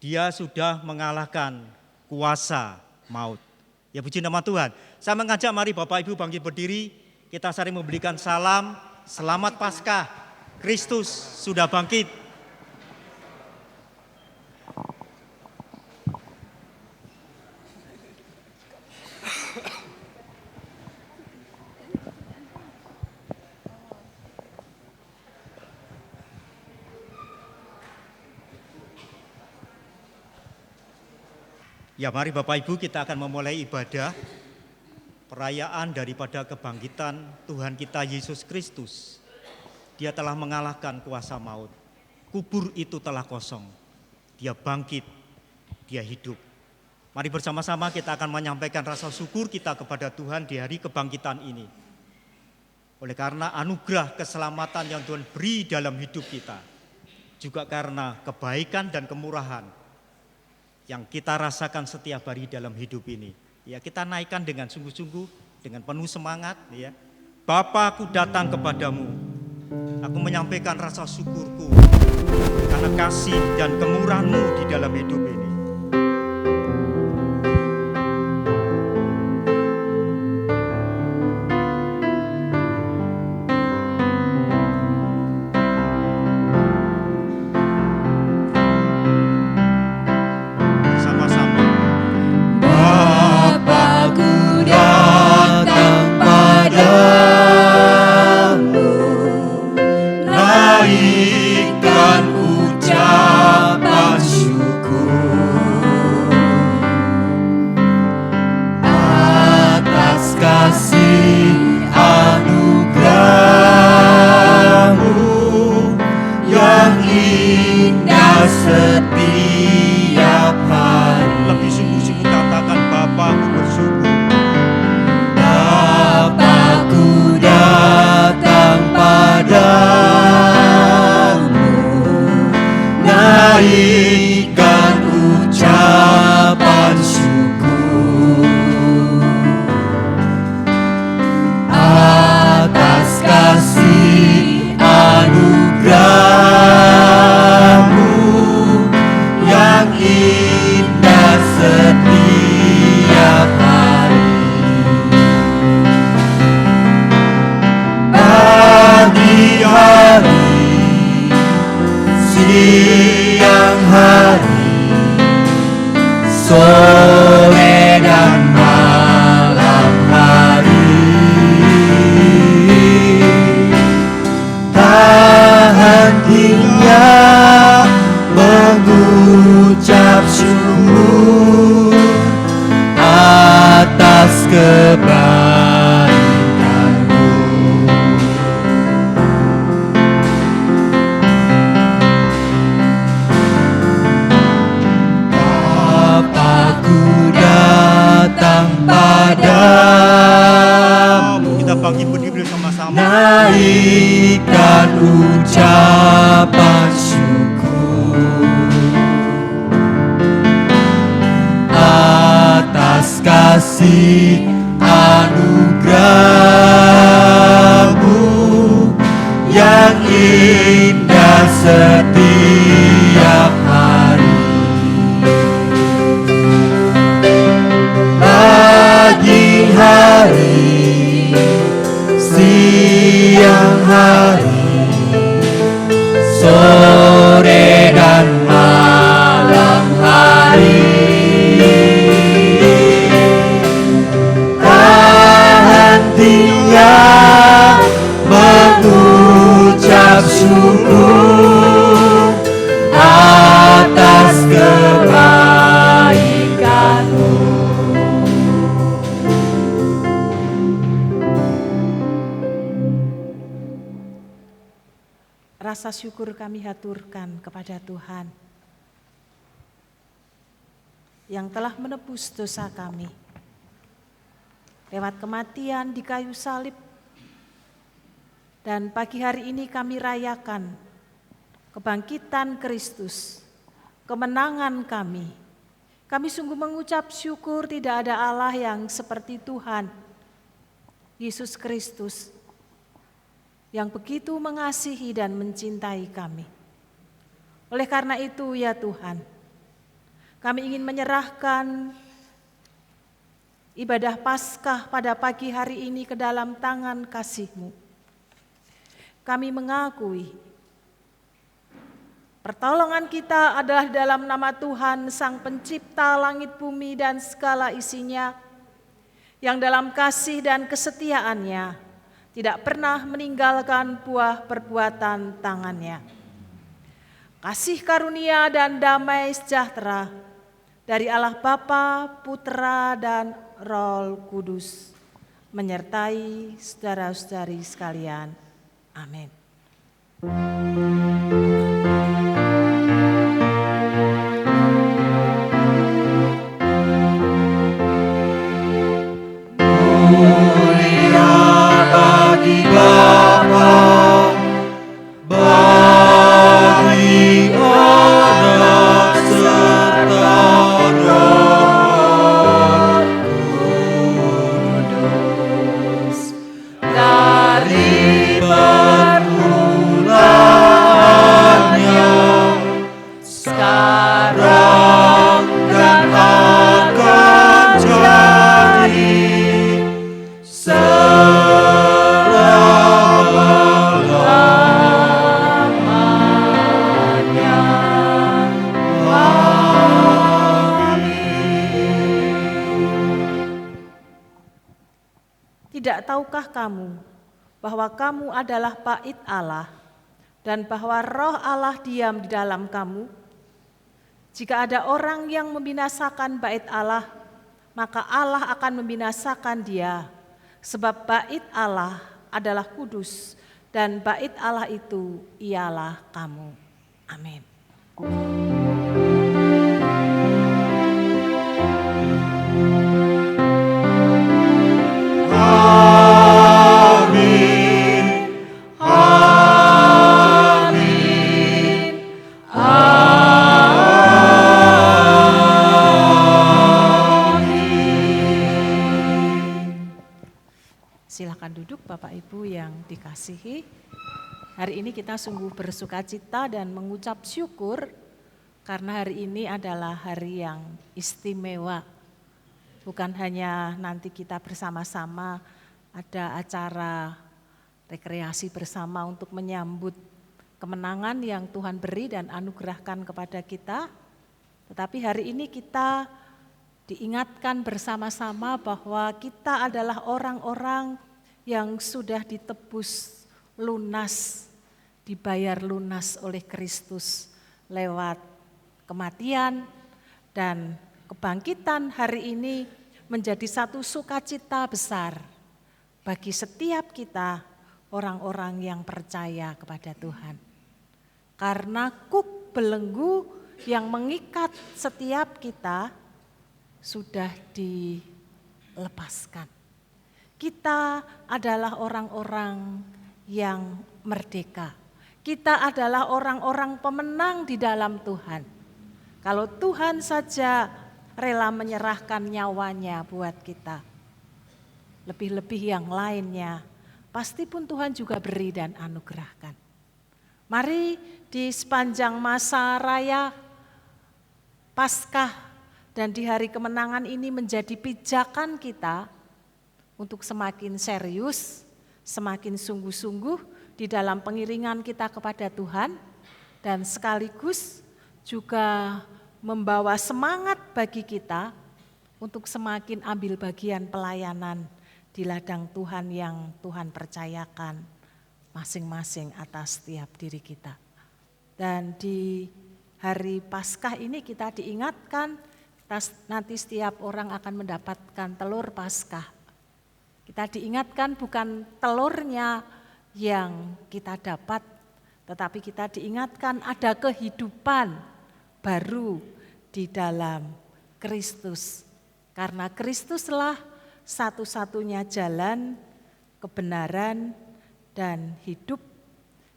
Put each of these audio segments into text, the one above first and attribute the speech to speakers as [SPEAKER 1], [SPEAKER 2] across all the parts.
[SPEAKER 1] Dia sudah mengalahkan kuasa maut. Ya puji nama Tuhan. Saya mengajak mari Bapak Ibu bangkit berdiri. Kita saling memberikan salam. Selamat Paskah. Kristus sudah bangkit. Ya mari Bapak Ibu kita akan memulai ibadah perayaan daripada kebangkitan Tuhan kita Yesus Kristus. Dia telah mengalahkan kuasa maut. Kubur itu telah kosong. Dia bangkit, dia hidup. Mari bersama-sama kita akan menyampaikan rasa syukur kita kepada Tuhan di hari kebangkitan ini. Oleh karena anugerah keselamatan yang Tuhan beri dalam hidup kita. Juga karena kebaikan dan kemurahan yang kita rasakan setiap hari dalam hidup ini. Ya, kita naikkan dengan sungguh-sungguh, dengan penuh semangat. Ya, Bapa, aku datang kepadamu. Aku menyampaikan rasa syukurku karena kasih dan kemurahan-Mu di dalam hidup ini.
[SPEAKER 2] Rasa syukur kami haturkan kepada Tuhan yang telah menebus dosa kami lewat kematian di kayu salib, dan pagi hari ini kami rayakan kebangkitan Kristus, kemenangan kami. Kami sungguh mengucap syukur tidak ada Allah yang seperti Tuhan Yesus Kristus yang begitu mengasihi dan mencintai kami. Oleh karena itu ya Tuhan, Kami ingin menyerahkan ibadah Paskah pada pagi hari ini ke dalam tangan kasih-Mu. Kami mengakui pertolongan kita adalah dalam nama Tuhan, Sang Pencipta langit bumi dan segala isinya, yang dalam kasih dan kesetiaannya tidak pernah meninggalkan buah perbuatan tangannya. Kasih karunia dan damai sejahtera dari Allah Bapa, Putra, dan Roh Kudus menyertai saudara-saudari sekalian. Amin.
[SPEAKER 3] Mulia bagi Bapa, bagi Anak serta Roh Kudus, dari permulaannya, sekarang dan akan jadi selama-lamanya.
[SPEAKER 2] Tidak tahukah kamu bahwa kamu adalah bait Allah dan bahwa Roh Allah diam di dalam kamu? Jika ada orang yang membinasakan bait Allah, maka Allah akan membinasakan dia, sebab bait Allah adalah kudus dan bait Allah itu ialah kamu. Amin. Silakan duduk Bapak Ibu yang dikasihi. Hari ini kita sungguh bersukacita dan mengucap syukur karena hari ini adalah hari yang istimewa. Bukan hanya nanti kita bersama-sama ada acara rekreasi bersama untuk menyambut kemenangan yang Tuhan beri dan anugerahkan kepada kita, tetapi hari ini kita diingatkan bersama-sama bahwa kita adalah orang-orang yang sudah ditebus lunas, dibayar lunas oleh Kristus lewat kematian dan kebangkitan hari ini menjadi satu sukacita besar bagi setiap kita orang-orang yang percaya kepada Tuhan. Karena kuk belenggu yang mengikat setiap kita sudah dilepaskan. Kita adalah orang-orang yang merdeka. Kita adalah orang-orang pemenang di dalam Tuhan. Kalau Tuhan saja rela menyerahkan nyawanya buat kita, lebih-lebih yang lainnya, pasti pun Tuhan juga beri dan anugerahkan. Mari di sepanjang masa raya Paskah dan di hari kemenangan ini menjadi pijakan kita untuk semakin serius, semakin sungguh-sungguh di dalam pengiringan kita kepada Tuhan dan sekaligus juga membawa semangat bagi kita untuk semakin ambil bagian pelayanan di ladang Tuhan yang Tuhan percayakan masing-masing atas setiap diri kita. Dan di hari Paskah ini kita diingatkan nanti setiap orang akan mendapatkan telur Paskah. Kita diingatkan bukan telurnya yang kita dapat, tetapi kita diingatkan ada kehidupan baru di dalam Kristus. Karena Kristuslah satu-satunya jalan, kebenaran, dan hidup,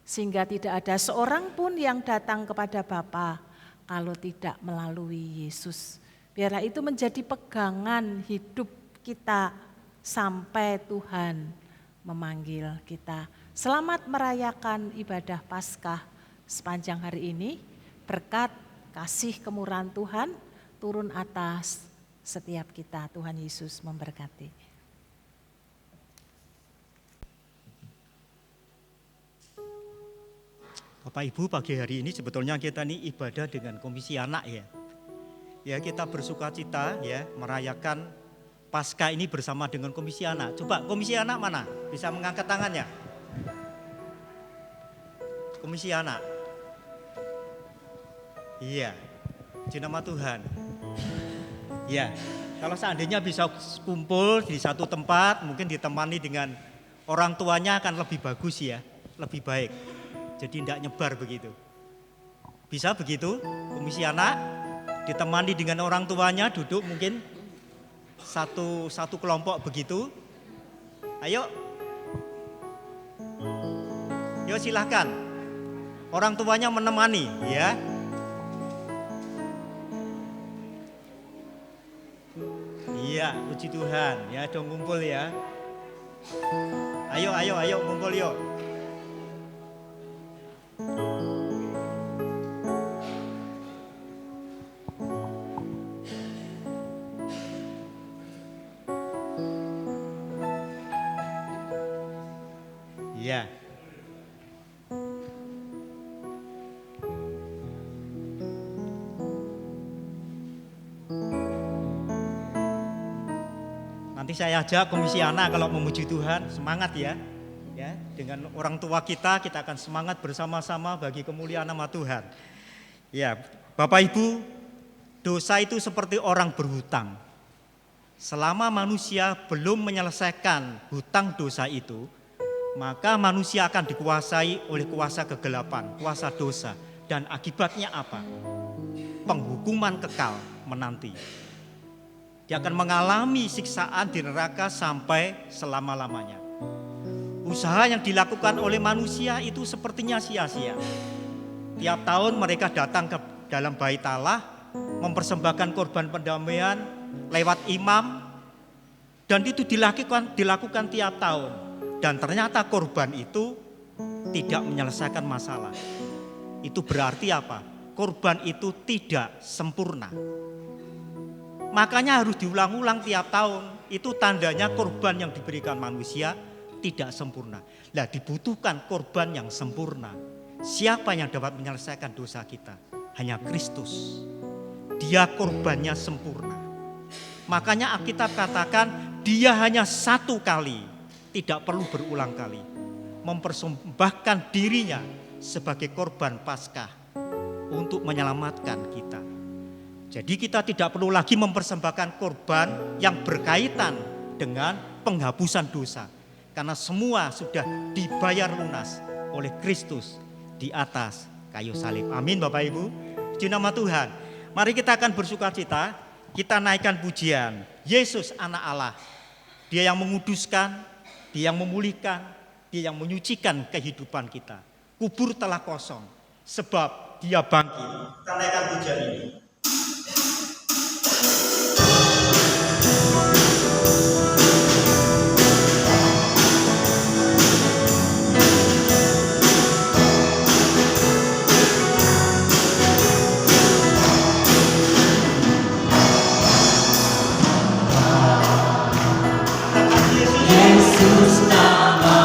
[SPEAKER 2] sehingga tidak ada seorang pun yang datang kepada Bapa kalau tidak melalui Yesus. Biarlah itu menjadi pegangan hidup kita sampai Tuhan memanggil kita. Selamat merayakan ibadah Paskah sepanjang hari ini. Berkat kasih kemurahan Tuhan, turun atas setiap kita. Tuhan Yesus memberkati.
[SPEAKER 1] Bapak Ibu, pagi hari ini sebetulnya kita ini ibadah dengan komisi anak ya. Ya, kita bersuka cita ya merayakan Paskah ini bersama dengan komisi anak. Coba komisi anak mana? Bisa mengangkat tangannya? Komisi anak. Iya. Puji nama Tuhan. Ya, kalau seandainya bisa kumpul di satu tempat, mungkin ditemani dengan orang tuanya akan lebih bagus ya, lebih baik. Jadi tidak nyebar begitu. Bisa begitu, komisi anak ditemani dengan orang tuanya duduk mungkin satu kelompok begitu. Ayo, yuk silahkan. Orang tuanya menemani ya. Iya, puji Tuhan. Ya, dong kumpul ya. Ayo kumpul yuk. Ya. Nanti saya ajak komisi anak kalau memuji Tuhan, semangat ya. Ya, dengan orang tua kita akan semangat bersama-sama bagi kemuliaan nama Tuhan. Ya, Bapak Ibu, dosa itu seperti orang berhutang. Selama manusia belum menyelesaikan hutang dosa itu, maka manusia akan dikuasai oleh kuasa kegelapan, kuasa dosa. Dan akibatnya apa? Penghukuman kekal menanti. Dia akan mengalami siksaan di neraka sampai selama-lamanya. Usaha yang dilakukan oleh manusia itu sepertinya sia-sia. Tiap tahun mereka datang ke dalam bait Allah, mempersembahkan korban pendamaian lewat imam, dan itu dilakukan tiap tahun. Dan ternyata korban itu tidak menyelesaikan masalah. Itu berarti apa? Korban itu tidak sempurna. Makanya harus diulang-ulang tiap tahun. Itu tandanya korban yang diberikan manusia tidak sempurna. Nah, dibutuhkan korban yang sempurna. Siapa yang dapat menyelesaikan dosa kita? Hanya Kristus. Dia korbannya sempurna. Makanya Alkitab katakan dia hanya satu kali, tidak perlu berulang kali, mempersembahkan dirinya sebagai korban Paskah untuk menyelamatkan kita. Jadi kita tidak perlu lagi mempersembahkan korban yang berkaitan dengan penghapusan dosa, karena semua sudah dibayar lunas oleh Kristus di atas kayu salib. Amin Bapak Ibu. Puji nama Tuhan. Mari kita akan bersukacita, kita naikkan pujian Yesus anak Allah. Dia yang menguduskan, Dia yang memulihkan, Dia yang menyucikan kehidupan kita. Kubur telah kosong, sebab Dia bangkit. Kita naikkan pujian ini.
[SPEAKER 3] Yesus namanya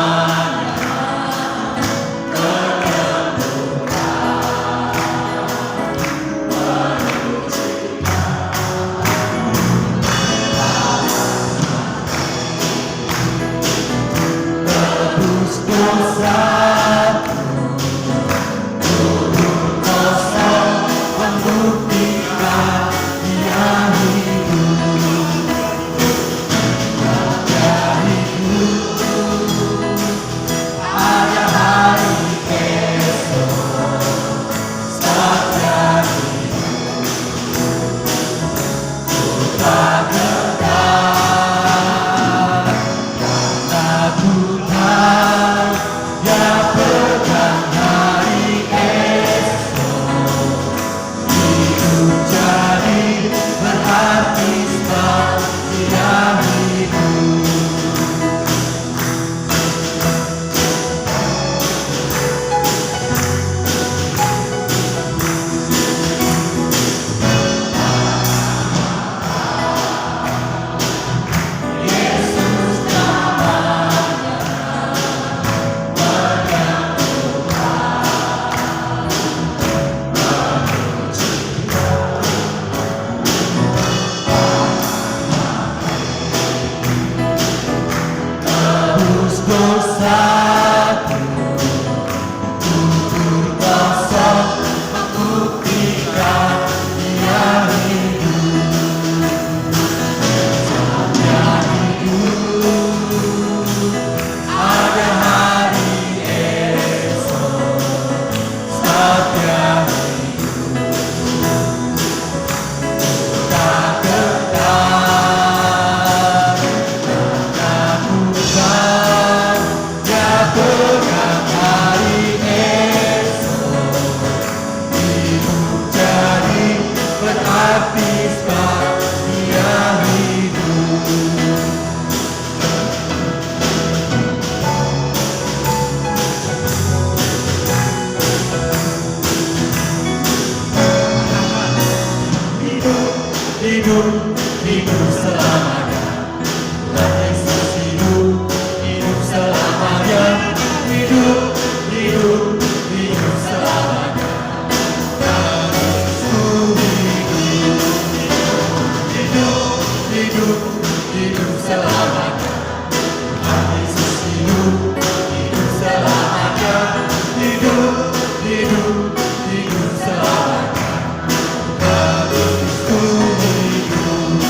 [SPEAKER 3] tebus dosaku, kubur kosong membuktikan Dia hidup. Ada hari esok, saatnya ku tak gentar, karena Tuhan yang pegang hari esok. hidup, hidup selamanya. Tuhan Yesus hidup, hidup selamanya. Hidup, hidup, hidup selamanya. Tuhan Yesus hidup, hidup, hidup selamanya. Tuhan Yesus hidup, hidup selamanya. Hidup, hidup, hidup selamanya. Tuhan Yesus hidup.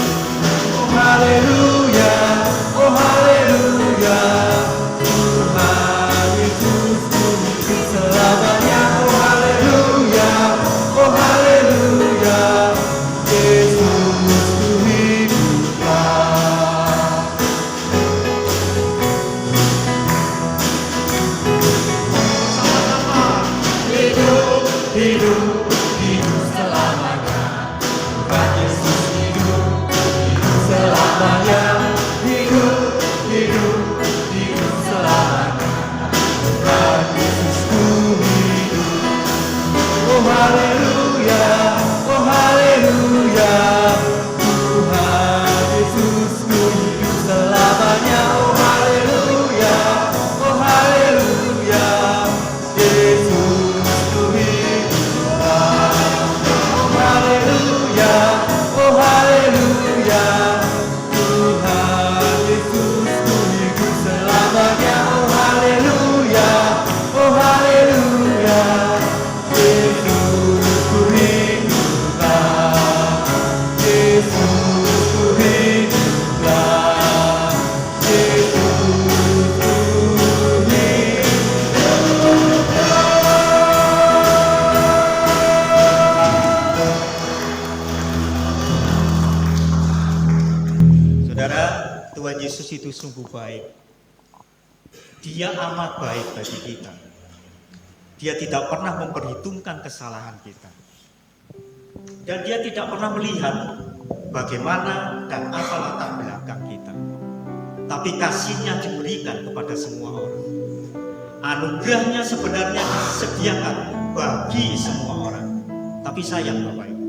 [SPEAKER 3] Oh haleluya, oh haleluya. Tuhan Yesus hidup selamanya. Oh haleluya, oh haleluya. Yesus hiduplah. Hidup, hidup, hidup selamanya. Tuhan Yesus hidup, hidup selamanya. Hidup, hidup, hidup selamanya. Tuhan Yesus hidup. Oh haleluya, oh haleluya. Tuhan Yesus hidup selamanya. Oh haleluya, oh haleluya. Yesus hiduplah. Oh haleluya, oh haleluya. Tuhan Yesus hidup selamanya. Oh haleluya, oh haleluya. Yesus hiduplah. Yesus hiduplah. Yesus
[SPEAKER 1] Saudara, Tuhan Yesus itu sungguh baik. Dia amat baik bagi kita. Dia tidak pernah memperhitungkan kesalahan kita. Dan dia tidak pernah melihat bagaimana dan apa latar belakang kita. Tapi kasihnya diberikan kepada semua orang. Anugerahnya sebenarnya disediakan bagi semua orang. Tapi sayang Bapak Ibu,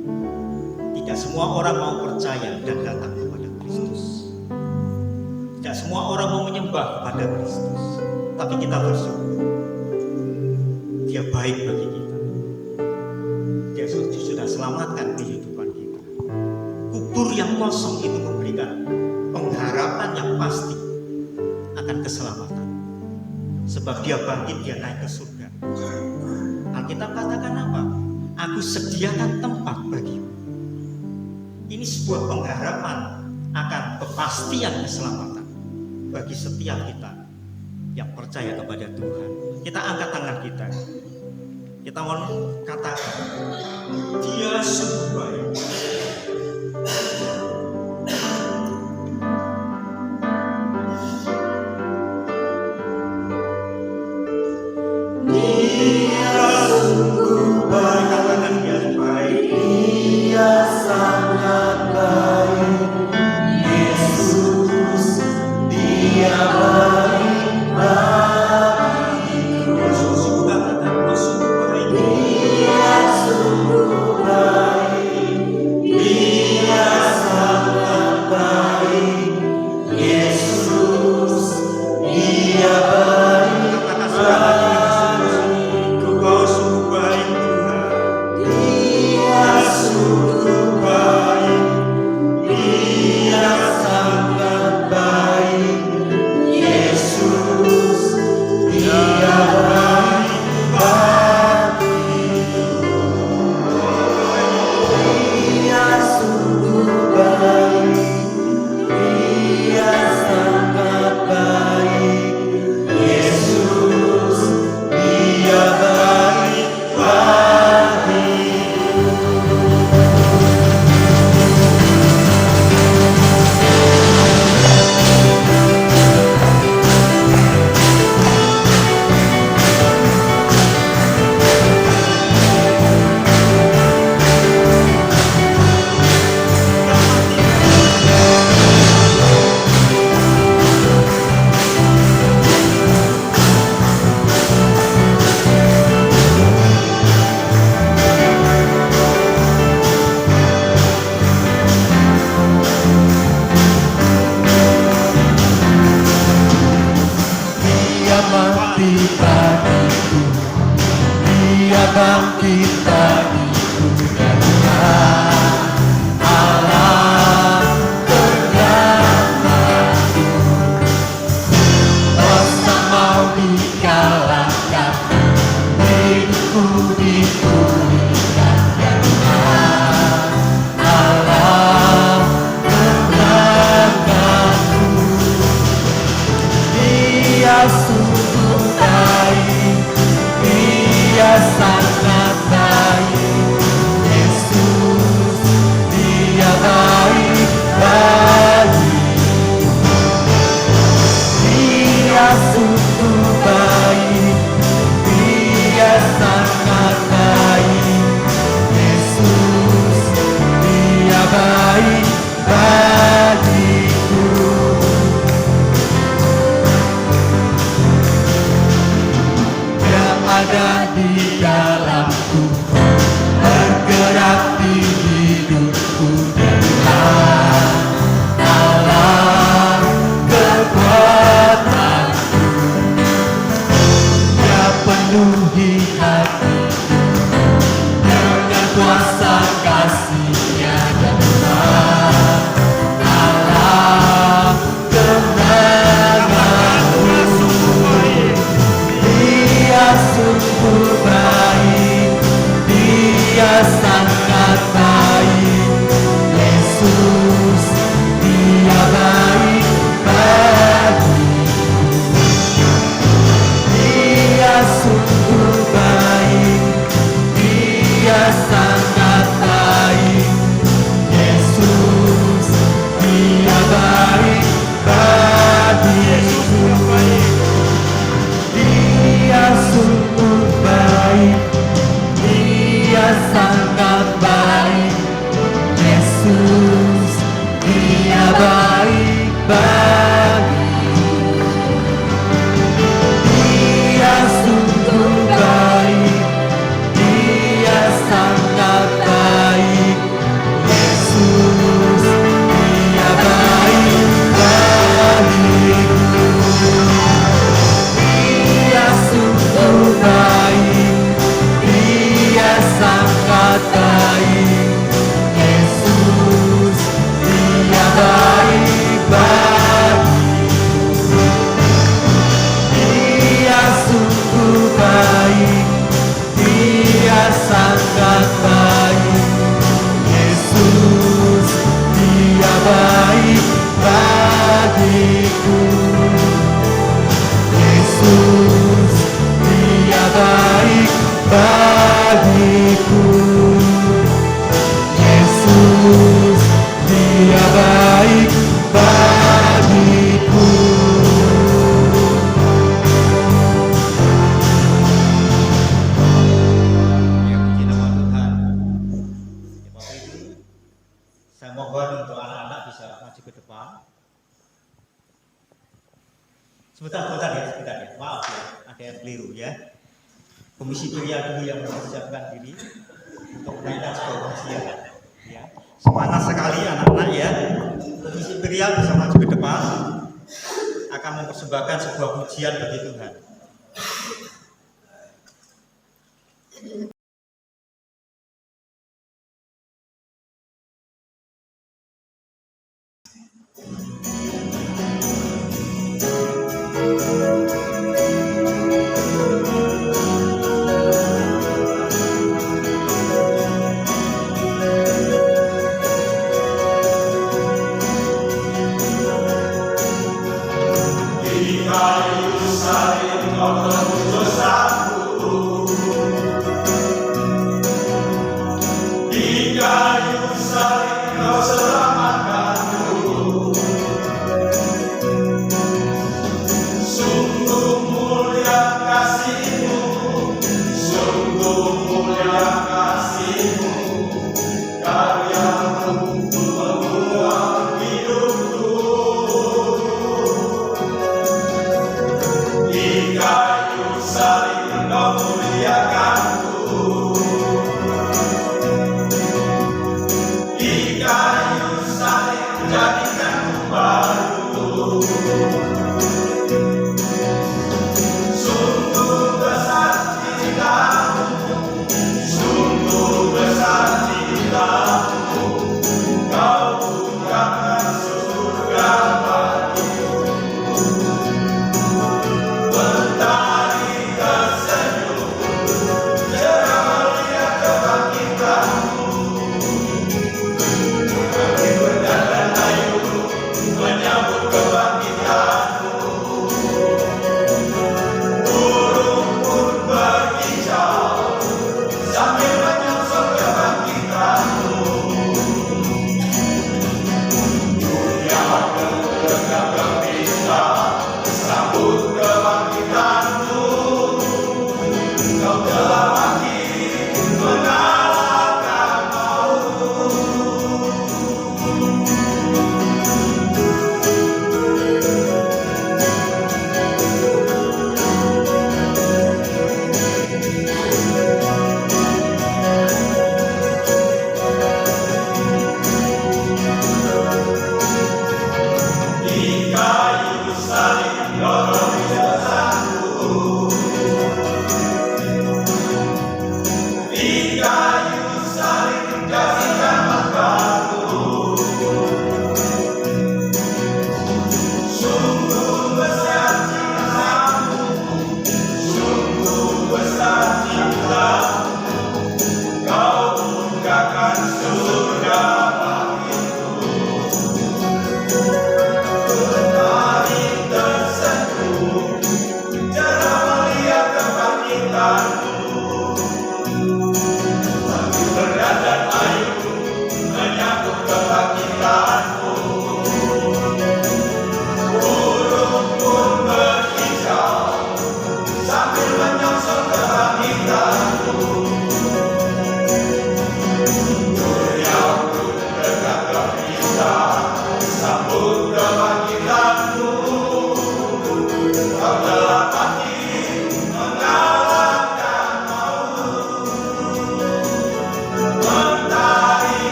[SPEAKER 1] tidak semua orang mau percaya dan datang kepada Kristus. Tidak semua orang mau menyembah kepada Kristus. Tapi kita bersyukur, Dia baik bagi kita. Dia sudah selamatkan kehidupan kita. Kubur yang kosong itu memberikan pengharapan yang pasti akan keselamatan. Sebab Dia bangkit, Dia naik ke surga. Alkitab katakan apa? Aku sediakan tempat bagimu. Ini sebuah pengharapan akan kepastian keselamatan bagi setiap kita yang percaya kepada Tuhan. Kita angkat tangan kita. Kita mau katakan, Dia sungguh baik.
[SPEAKER 3] Dia sungguh baik.
[SPEAKER 1] Katakan Dia baik.
[SPEAKER 3] Dia sangat baik. Yesus, Dia baik bagiku.
[SPEAKER 1] Katakan Kau sungguh baik.
[SPEAKER 3] Dia sungguh baik.
[SPEAKER 1] Saya mohon untuk anak-anak bisa maju ke depan. Sebentar ya. Maaf ya, ada yang keliru ya. Komisi pria dulu yang mempersiapkan diri untuk menaikkan sebuah ujian. Ya. Semangat sekali anak-anak ya. Komisi pria bisa maju ke depan, akan mempersembahkan sebuah pujian bagi Tuhan.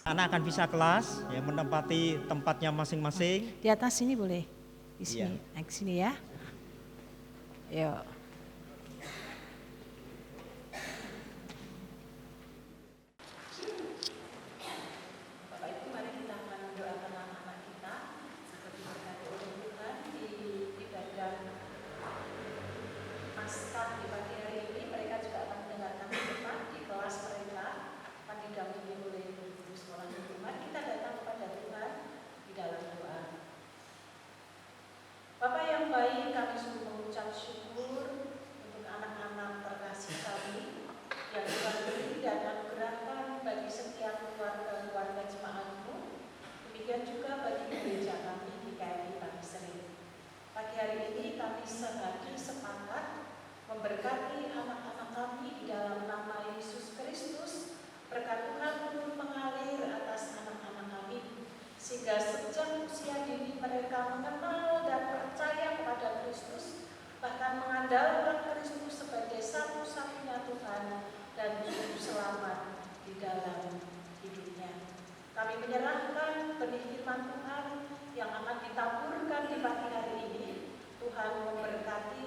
[SPEAKER 1] Anak akan bisa kelas, ya, menempati tempatnya masing-masing.
[SPEAKER 2] Di atas sini boleh. Di sini,
[SPEAKER 1] Iya.
[SPEAKER 2] naik sini ya. Yuk. Bapak Ibu, mari kita akan mendoakan anak-anak kita agar diberkati oleh Tuhan di ibadah Paskah di pagi hari ini. Mereka juga akan mendengarkan firman di kelas mereka, akan didampingi oleh guru sekolah Tuhan. Kita datang kepada Tuhan di dalam doa. Bapak yang baik, kami sungguh mengucap syukur untuk anak-anak terkasih kami yang Tuhan beri dan anugerahkan bagi setiap keluarga jemaat-Mu. Demikian juga bagi gereja kami di KRI Pagi Sering. Pagi hari ini kami sehati sepakat memberkati anak-anak kami di dalam nama Yesus Kristus. Berkat Tuhan turun mengalir atas anak-anak kami, sehingga sejak usia dini mereka mengenal dan percaya kepada Kristus, bahkan mengandalkan Kristus sebagai satu-satunya Tuhan dan Juru Selamat di dalam hidupnya. Kami menyerahkan benih firman Tuhan yang akan ditaburkan di pagi hari ini. Tuhan memberkati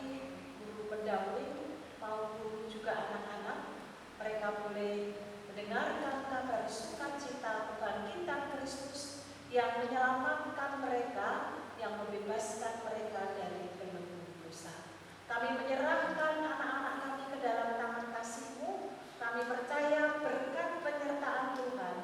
[SPEAKER 2] guru pendamping maupun juga anak-anak. Mereka boleh mendengarkan kabar sukacita kebangkitan Kristus yang menyelamatkan mereka, yang membebaskan mereka dari belenggu dosa. Kami menyerahkan anak-anak kami ke dalam tangan kasih-Mu. Kami percaya berkat penyertaan Tuhan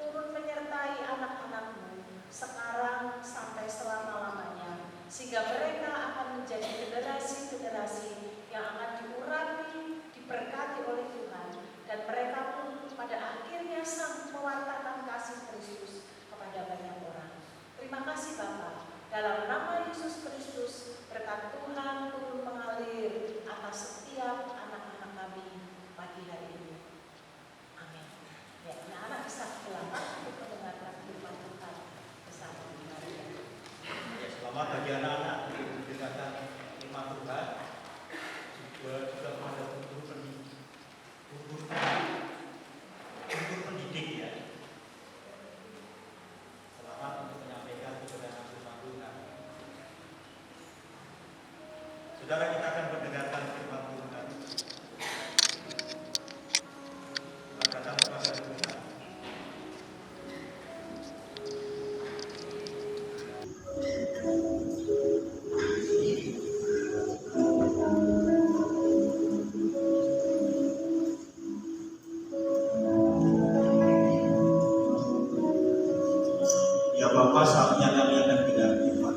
[SPEAKER 2] turun menyertai anak-anak-Mu sekarang sampai selama-lamanya, sehingga mereka akan menjadi generasi-generasi yang akan diurapi, diberkati oleh Tuhan, dan mereka pun pada akhirnya sanggup mewartakan kasih Kristus kepada banyak orang. Terima kasih Bapa. Dalam nama Yesus Kristus, berkat Tuhan turun mengalir atas setiap anak-anak kami pagi hari ini. Amin. Ya, anak-anak bisa pulang untuk mendengarkan firman Tuhan bersama dengan kita.
[SPEAKER 1] Ya, selamat bagi anak-anak yang mendengarkan firman Tuhan. Juga pada guru pendidik ya. Selamat untuk menyampaikan kebenaran firman Tuhan. Saudara, kita akan mendengarkan firman Tuhan. Selamat datang kepada Tuhan.
[SPEAKER 3] Ya Bapa, saatnya kami akan dengar firman.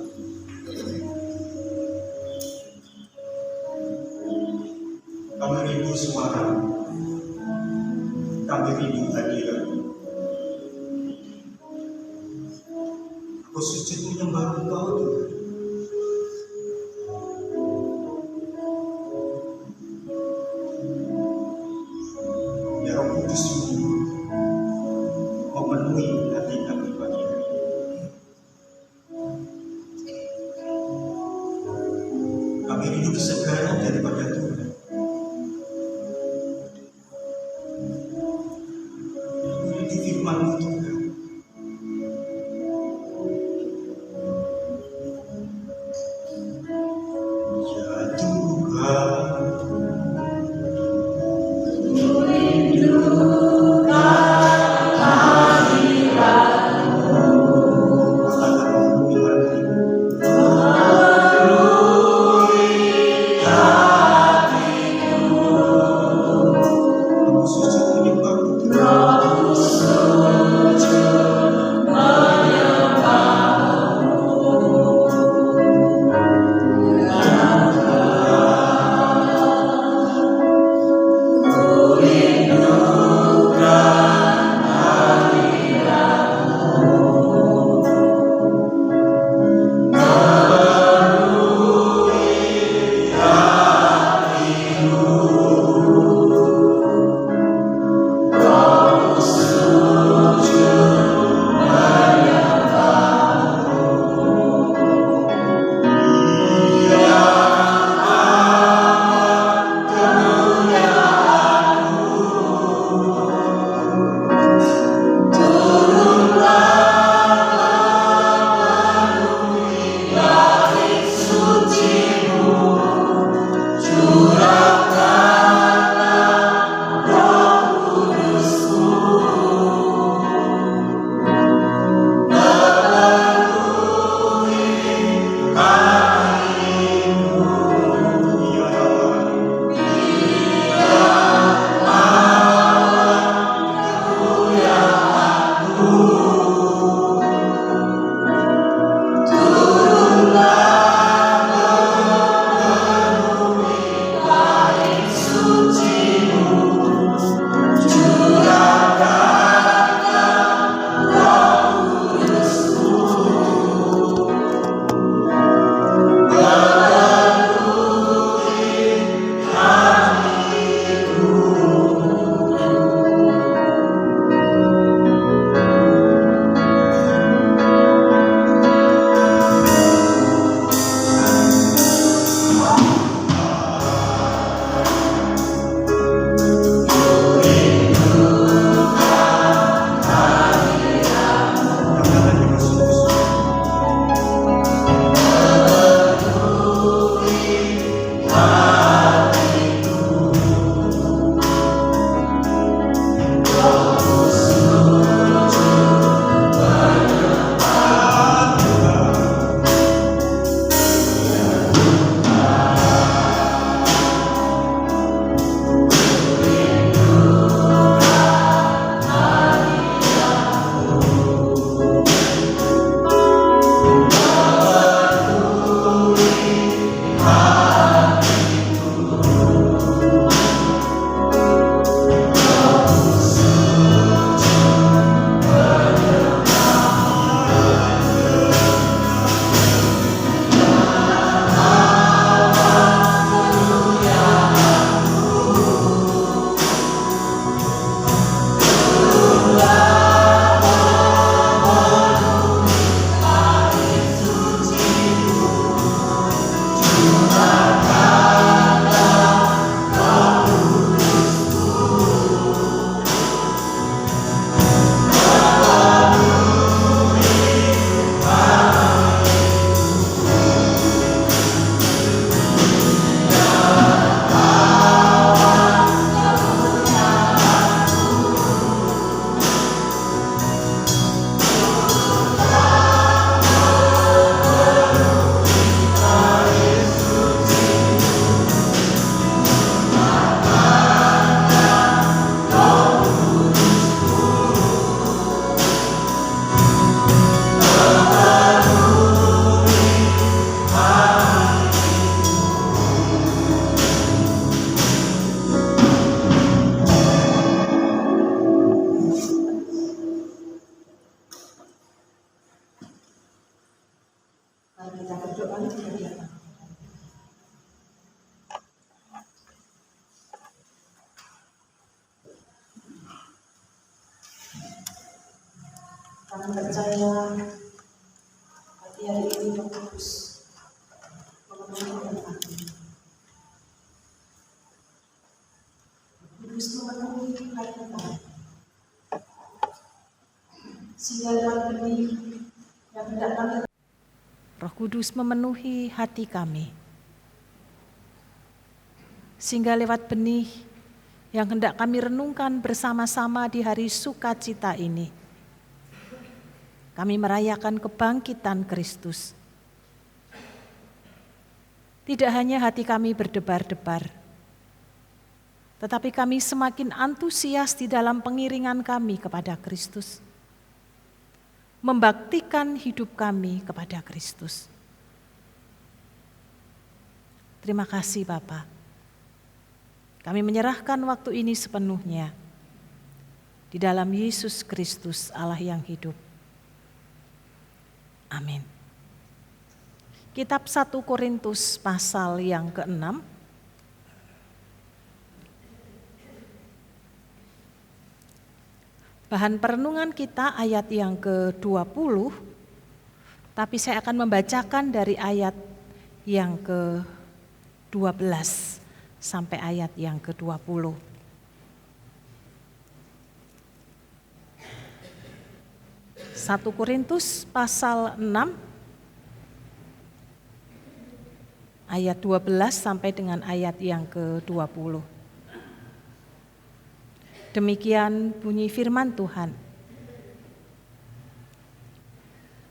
[SPEAKER 3] Kami rindu suara, kami rindu hadirat. Aku sujud menyembah Engkau Tuhan. Ya Roh Kudus, memenuhi hati kami pagi hari ini. Kami rindu kesegaran daripada Tuhan. Rindu firman-Mu Tuhan. Ya Tuhan, katakan Tuhan, aku sujud menyembah Tuhan.
[SPEAKER 2] Kita berdoa kepada Dia. Kami percaya hati hari ini Roh Kudus memenuhi hati. Kudus memenuhi hati kami. Sehingga lewat benih yang hendak kami, Roh Kudus memenuhi hati kami. Sehingga lewat benih yang hendak kami renungkan bersama-sama di hari sukacita ini, kami merayakan kebangkitan Kristus. Tidak hanya hati kami berdebar-debar, tetapi kami semakin antusias di dalam pengiringan kami kepada Kristus, membaktikan hidup kami kepada Kristus. Terima kasih Bapa. Kami menyerahkan waktu ini sepenuhnya di dalam Yesus Kristus Allah yang hidup. Amin. Kitab 1 Korintus pasal yang ke-6. Bahan perenungan kita ayat yang ke-20, tapi saya akan membacakan dari ayat yang ke-12 sampai ayat yang ke-20. 1 Korintus pasal 6 ayat 12 sampai dengan ayat yang ke-20. Demikian bunyi firman Tuhan.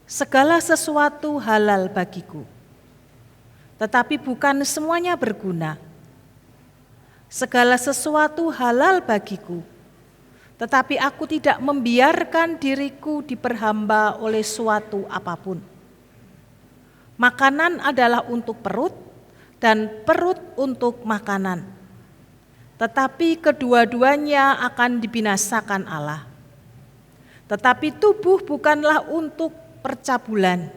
[SPEAKER 2] Segala sesuatu halal bagiku, tetapi bukan semuanya berguna. Segala sesuatu halal bagiku, tetapi aku tidak membiarkan diriku diperhamba oleh suatu apapun. Makanan adalah untuk perut dan perut untuk makanan. Tetapi kedua-duanya akan dibinasakan Allah. Tetapi tubuh bukanlah untuk percabulan,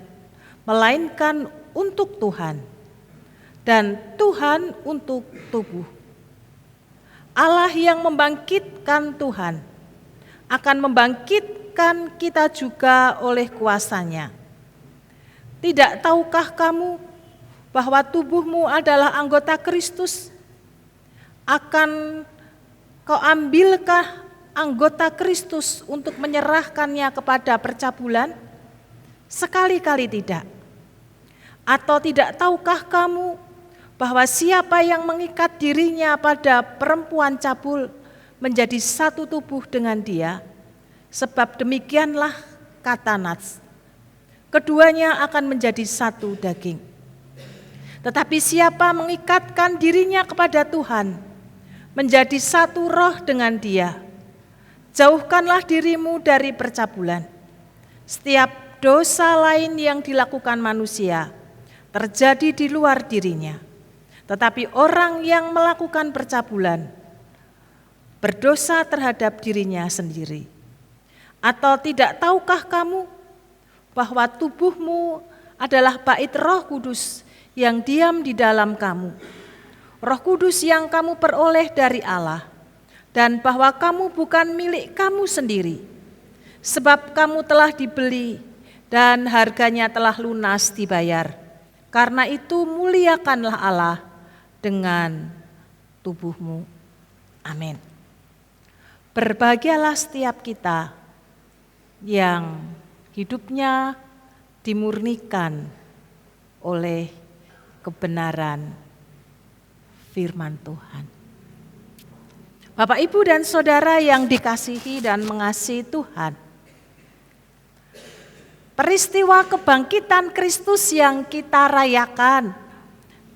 [SPEAKER 2] melainkan untuk Tuhan, dan Tuhan untuk tubuh. Allah yang membangkitkan Tuhan akan membangkitkan kita juga oleh kuasa-Nya. Tidak tahukah kamu bahwa tubuhmu adalah anggota Kristus? Akan kau ambilkah anggota Kristus untuk menyerahkannya kepada percabulan? Sekali-kali tidak. Atau tidak tahukah kamu bahwa siapa yang mengikat dirinya pada perempuan cabul menjadi satu tubuh dengan dia? Sebab demikianlah kata Nats, keduanya akan menjadi satu daging. Tetapi siapa mengikatkan dirinya kepada Tuhan, menjadi satu roh dengan dia. Jauhkanlah dirimu dari percabulan. Setiap dosa lain yang dilakukan manusia terjadi di luar dirinya. Tetapi orang yang melakukan percabulan berdosa terhadap dirinya sendiri. Atau tidak tahukah kamu bahwa tubuhmu adalah bait Roh Kudus yang diam di dalam kamu, Roh Kudus yang kamu peroleh dari Allah, dan bahwa kamu bukan milik kamu sendiri, sebab kamu telah dibeli dan harganya telah lunas dibayar. Karena itu muliakanlah Allah dengan tubuhmu. Amin. Berbahagialah setiap kita yang hidupnya dimurnikan oleh kebenaran firman Tuhan. Bapak, Ibu, dan Saudara yang dikasihi dan mengasihi Tuhan, peristiwa kebangkitan Kristus yang kita rayakan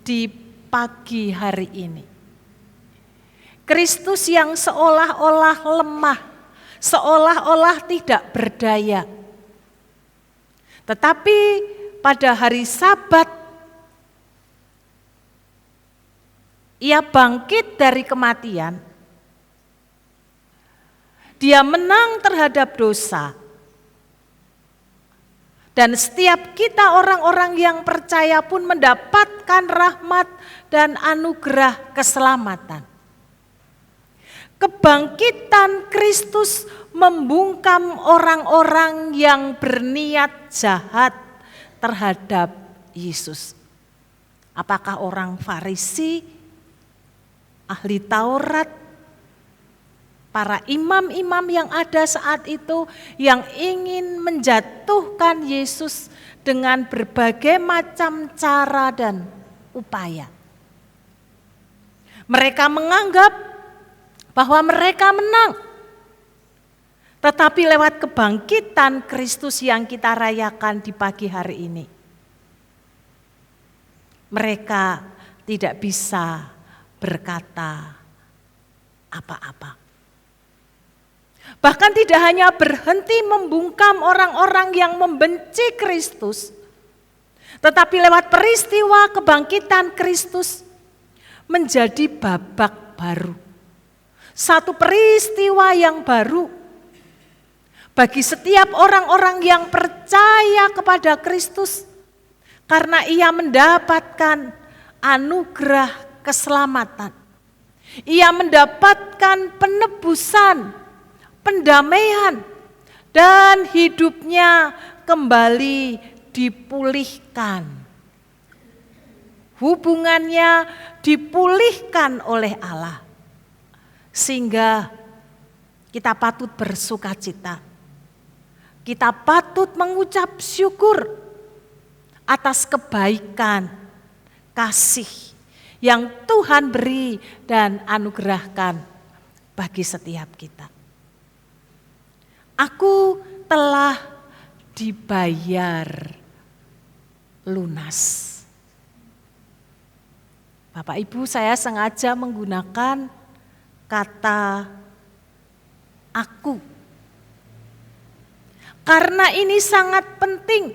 [SPEAKER 2] di pagi hari ini, Kristus yang seolah-olah lemah, seolah-olah tidak berdaya, tetapi pada hari Sabat Ia bangkit dari kematian. Dia menang terhadap dosa. Dan setiap kita orang-orang yang percaya pun mendapatkan rahmat dan anugerah keselamatan. Kebangkitan Kristus membungkam orang-orang yang berniat jahat terhadap Yesus. Apakah orang Farisi, ahli Taurat, para imam-imam yang ada saat itu yang ingin menjatuhkan Yesus dengan berbagai macam cara dan upaya. Mereka menganggap bahwa mereka menang. Tetapi lewat kebangkitan Kristus yang kita rayakan di pagi hari ini, mereka tidak bisa berkata apa-apa. Bahkan tidak hanya berhenti membungkam orang-orang yang membenci Kristus, tetapi lewat peristiwa kebangkitan Kristus menjadi babak baru. Satu peristiwa yang baru bagi setiap orang-orang yang percaya kepada Kristus, karena ia mendapatkan anugerah keselamatan. Ia mendapatkan penebusan, pendamaian, dan hidupnya kembali dipulihkan. Hubungannya dipulihkan oleh Allah. Sehingga kita patut bersukacita. Kita patut mengucap syukur atas kebaikan, kasih yang Tuhan beri dan anugerahkan bagi setiap kita. Aku telah dibayar lunas. Bapak Ibu, saya sengaja menggunakan kata aku. Karena ini sangat penting.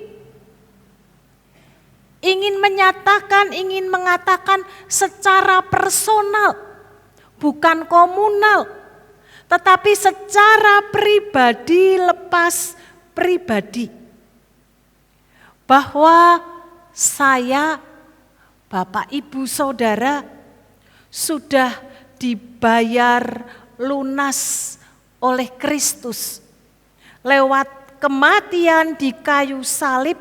[SPEAKER 2] Ingin menyatakan, ingin mengatakan secara personal, bukan komunal, tetapi secara pribadi lepas pribadi. Bahwa saya, Bapak Ibu Saudara, sudah dibayar lunas oleh Kristus lewat kematian di kayu salib,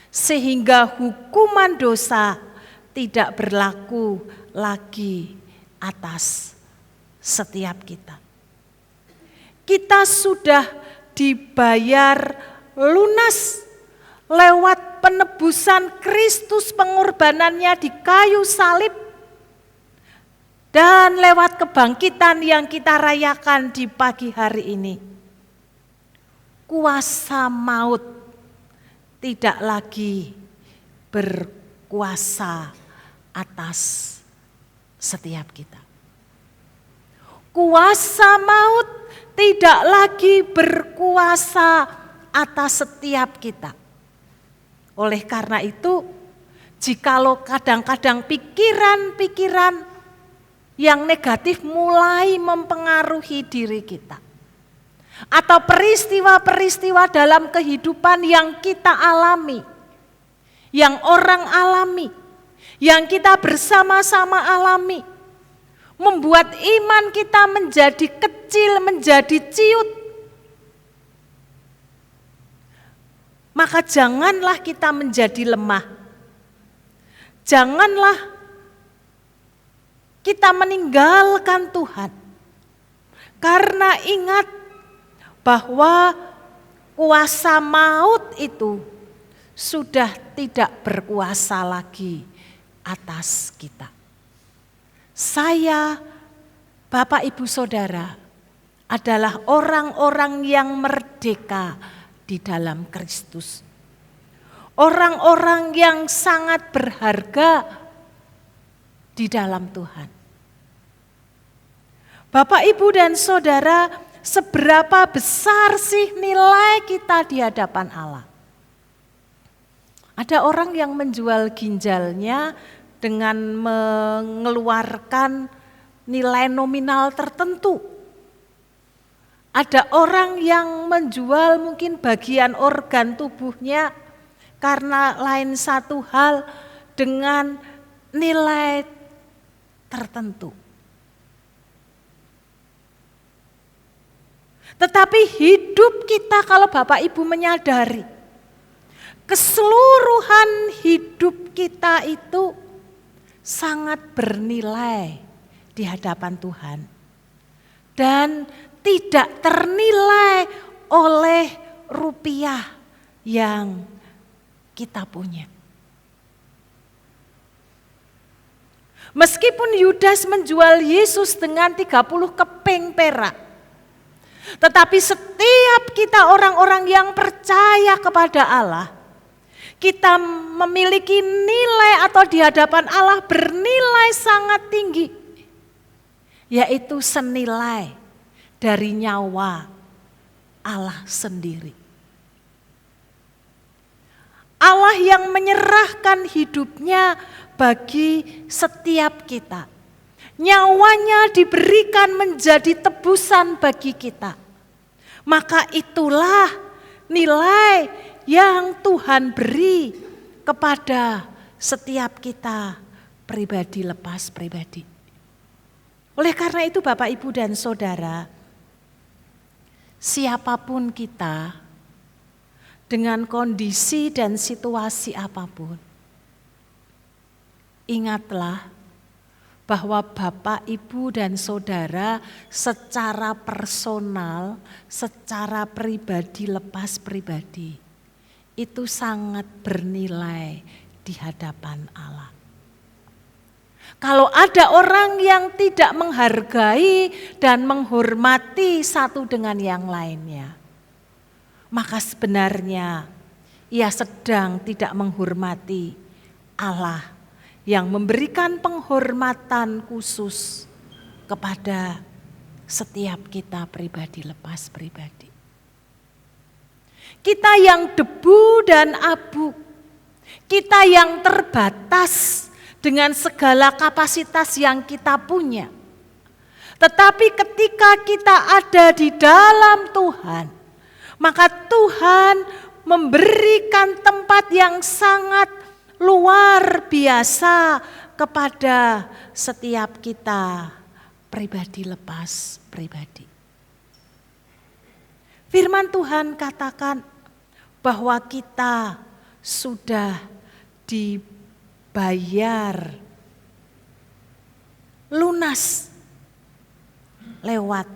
[SPEAKER 2] sehingga hukuman dosa tidak berlaku lagi atas setiap kita. Kita sudah dibayar lunas lewat penebusan Kristus, pengorbanannya di kayu salib, dan lewat kebangkitan yang kita rayakan di pagi hari ini. Kuasa maut tidak lagi berkuasa atas setiap kita. Kuasa maut tidak lagi berkuasa atas setiap kita. Oleh karena itu, jikalau kadang-kadang pikiran-pikiran yang negatif mulai mempengaruhi diri kita, atau peristiwa-peristiwa dalam kehidupan yang kita alami, yang orang alami, yang kita bersama-sama alami, membuat iman kita menjadi kecil, menjadi ciut, maka janganlah kita menjadi lemah. Janganlah kita meninggalkan Tuhan. Karena ingat bahwa kuasa maut itu sudah tidak berkuasa lagi atas kita. Saya, Bapak Ibu Saudara, adalah orang-orang yang merdeka di dalam Kristus. Orang-orang yang sangat berharga di dalam Tuhan. Bapak, Ibu, dan Saudara, seberapa besar sih nilai kita di hadapan Allah? Ada orang yang menjual ginjalnya dengan mengeluarkan nilai nominal tertentu. Ada orang yang menjual mungkin bagian organ tubuhnya karena lain satu hal dengan nilai tertentu. Tetapi hidup kita kalau Bapak Ibu menyadari, keseluruhan hidup kita itu sangat bernilai di hadapan Tuhan. Dan tidak ternilai oleh rupiah yang kita punya. Meskipun Yudas menjual Yesus dengan 30 keping perak, tetapi setiap kita orang-orang yang percaya kepada Allah, kita memiliki nilai atau di hadapan Allah bernilai sangat tinggi, yaitu senilai dari nyawa Allah sendiri. Allah yang menyerahkan hidupnya bagi setiap kita. Nyawanya diberikan menjadi tebusan bagi kita. Maka itulah nilai yang Tuhan beri kepada setiap kita pribadi lepas pribadi. Oleh karena itu Bapak, Ibu, dan Saudara, siapapun kita, dengan kondisi dan situasi apapun, ingatlah bahwa Bapak, Ibu, dan Saudara secara personal, secara pribadi lepas pribadi, itu sangat bernilai di hadapan Allah. Kalau ada orang yang tidak menghargai dan menghormati satu dengan yang lainnya, maka sebenarnya ia sedang tidak menghormati Allah yang memberikan penghormatan khusus kepada setiap kita pribadi lepas pribadi. Kita yang debu dan abu, kita yang terbatas dengan segala kapasitas yang kita punya. Tetapi ketika kita ada di dalam Tuhan, maka Tuhan memberikan tempat yang sangat luar biasa kepada setiap kita pribadi lepas pribadi. Firman Tuhan katakan bahwa kita sudah dibayar lunas lewat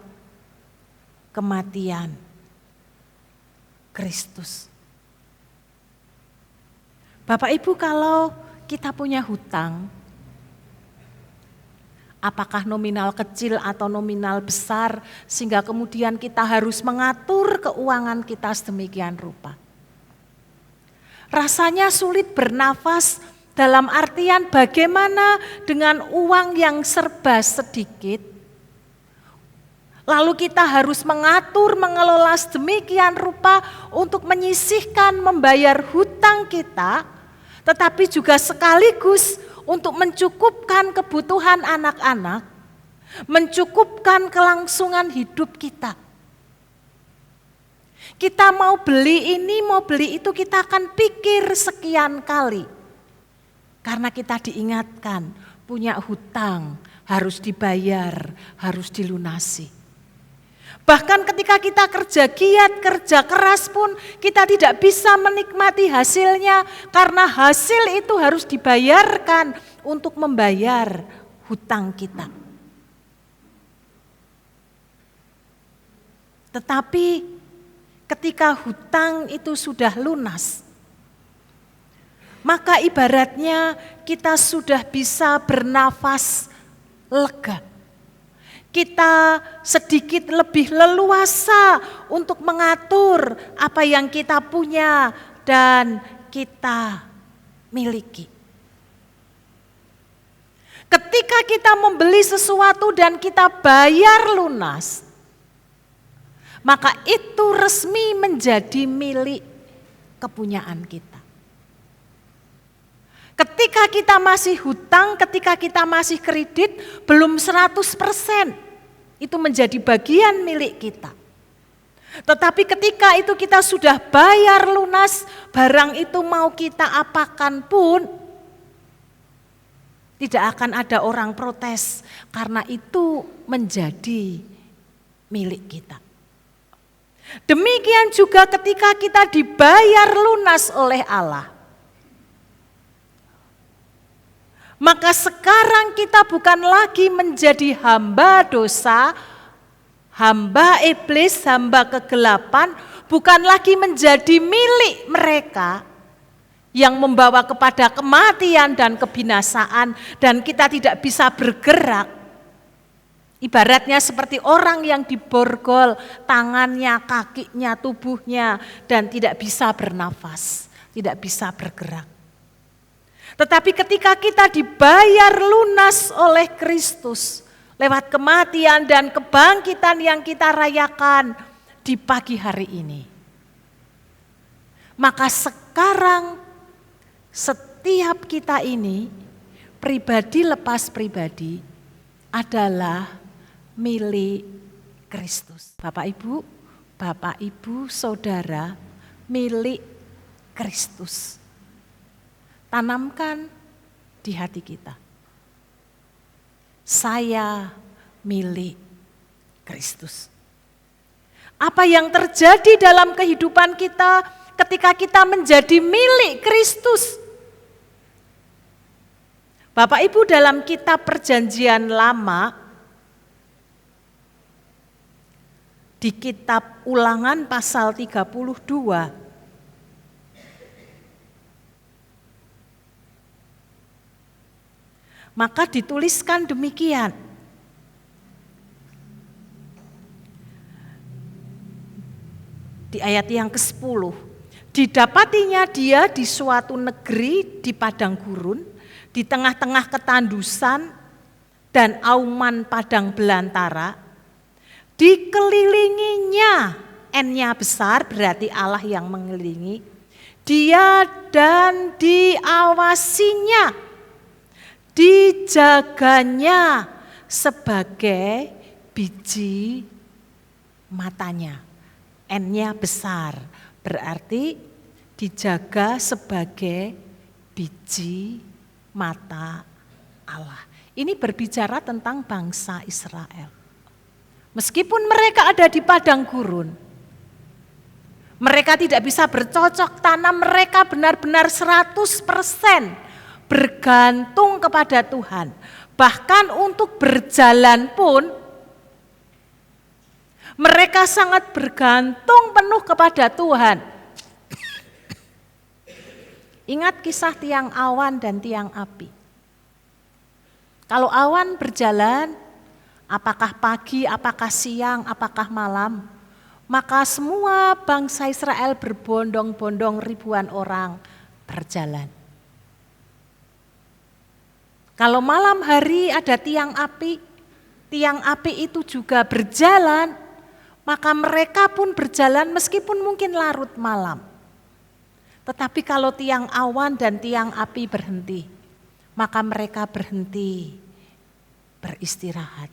[SPEAKER 2] kematian Kristus. Bapak Ibu, kalau kita punya hutang, apakah nominal kecil atau nominal besar, sehingga kemudian kita harus mengatur keuangan kita sedemikian rupa. Rasanya sulit bernafas dalam artian bagaimana dengan uang yang serba sedikit, lalu kita harus mengatur, mengelola sedemikian rupa untuk menyisihkan, membayar hutang kita, tetapi juga sekaligus untuk mencukupkan kebutuhan anak-anak, mencukupkan kelangsungan hidup kita. Kita mau beli ini, mau beli itu, kita akan pikir sekian kali. Karena kita diingatkan, punya hutang harus dibayar, harus dilunasi. Bahkan ketika kita kerja giat, kerja keras pun kita tidak bisa menikmati hasilnya karena hasil itu harus dibayarkan untuk membayar hutang kita. Tetapi ketika hutang itu sudah lunas, maka ibaratnya kita sudah bisa bernafas lega. Kita sedikit lebih leluasa untuk mengatur apa yang kita punya dan kita miliki. Ketika kita membeli sesuatu dan kita bayar lunas, maka itu resmi menjadi milik kepunyaan kita. Ketika kita masih hutang, ketika kita masih kredit, belum 100% itu menjadi bagian milik kita. Tetapi ketika itu kita sudah bayar lunas, barang itu mau kita apakan pun, tidak akan ada orang protes karena itu menjadi milik kita. Demikian juga ketika kita dibayar lunas oleh Allah. Maka sekarang kita bukan lagi menjadi hamba dosa, hamba iblis, hamba kegelapan, bukan lagi menjadi milik mereka yang membawa kepada kematian dan kebinasaan dan kita tidak bisa bergerak. Ibaratnya seperti orang yang diborgol tangannya, kakinya, tubuhnya dan tidak bisa bernafas, tidak bisa bergerak. Tetapi ketika kita dibayar lunas oleh Kristus lewat kematian dan kebangkitan yang kita rayakan di pagi hari ini, maka sekarang setiap kita ini pribadi lepas pribadi adalah milik Kristus. Bapak Ibu, Saudara, milik Kristus. Tanamkan di hati kita. Saya milik Kristus. Apa yang terjadi dalam kehidupan kita ketika kita menjadi milik Kristus? Bapak Ibu, dalam kitab Perjanjian Lama, di kitab Ulangan pasal 32, maka dituliskan demikian. Di ayat yang ke-10, didapatinya dia di suatu negeri di padang gurun, di tengah-tengah ketandusan dan auman padang belantara, dikelilinginya, N-nya besar berarti Allah yang mengelilingi, dia dan diawasinya, dijaganya sebagai biji matanya. N-nya besar berarti dijaga sebagai biji mata Allah. Ini berbicara tentang bangsa Israel. Meskipun mereka ada di padang gurun, mereka tidak bisa bercocok tanam, mereka benar-benar 100% bergantung kepada Tuhan. Bahkan untuk berjalan pun, mereka sangat bergantung penuh kepada Tuhan. Ingat kisah tiang awan dan tiang api. Kalau awan berjalan, apakah pagi, apakah siang, apakah malam, maka semua bangsa Israel berbondong-bondong ribuan orang berjalan. Kalau malam hari ada tiang api itu juga berjalan, maka mereka pun berjalan meskipun mungkin larut malam. Tetapi kalau tiang awan dan tiang api berhenti, maka mereka berhenti beristirahat.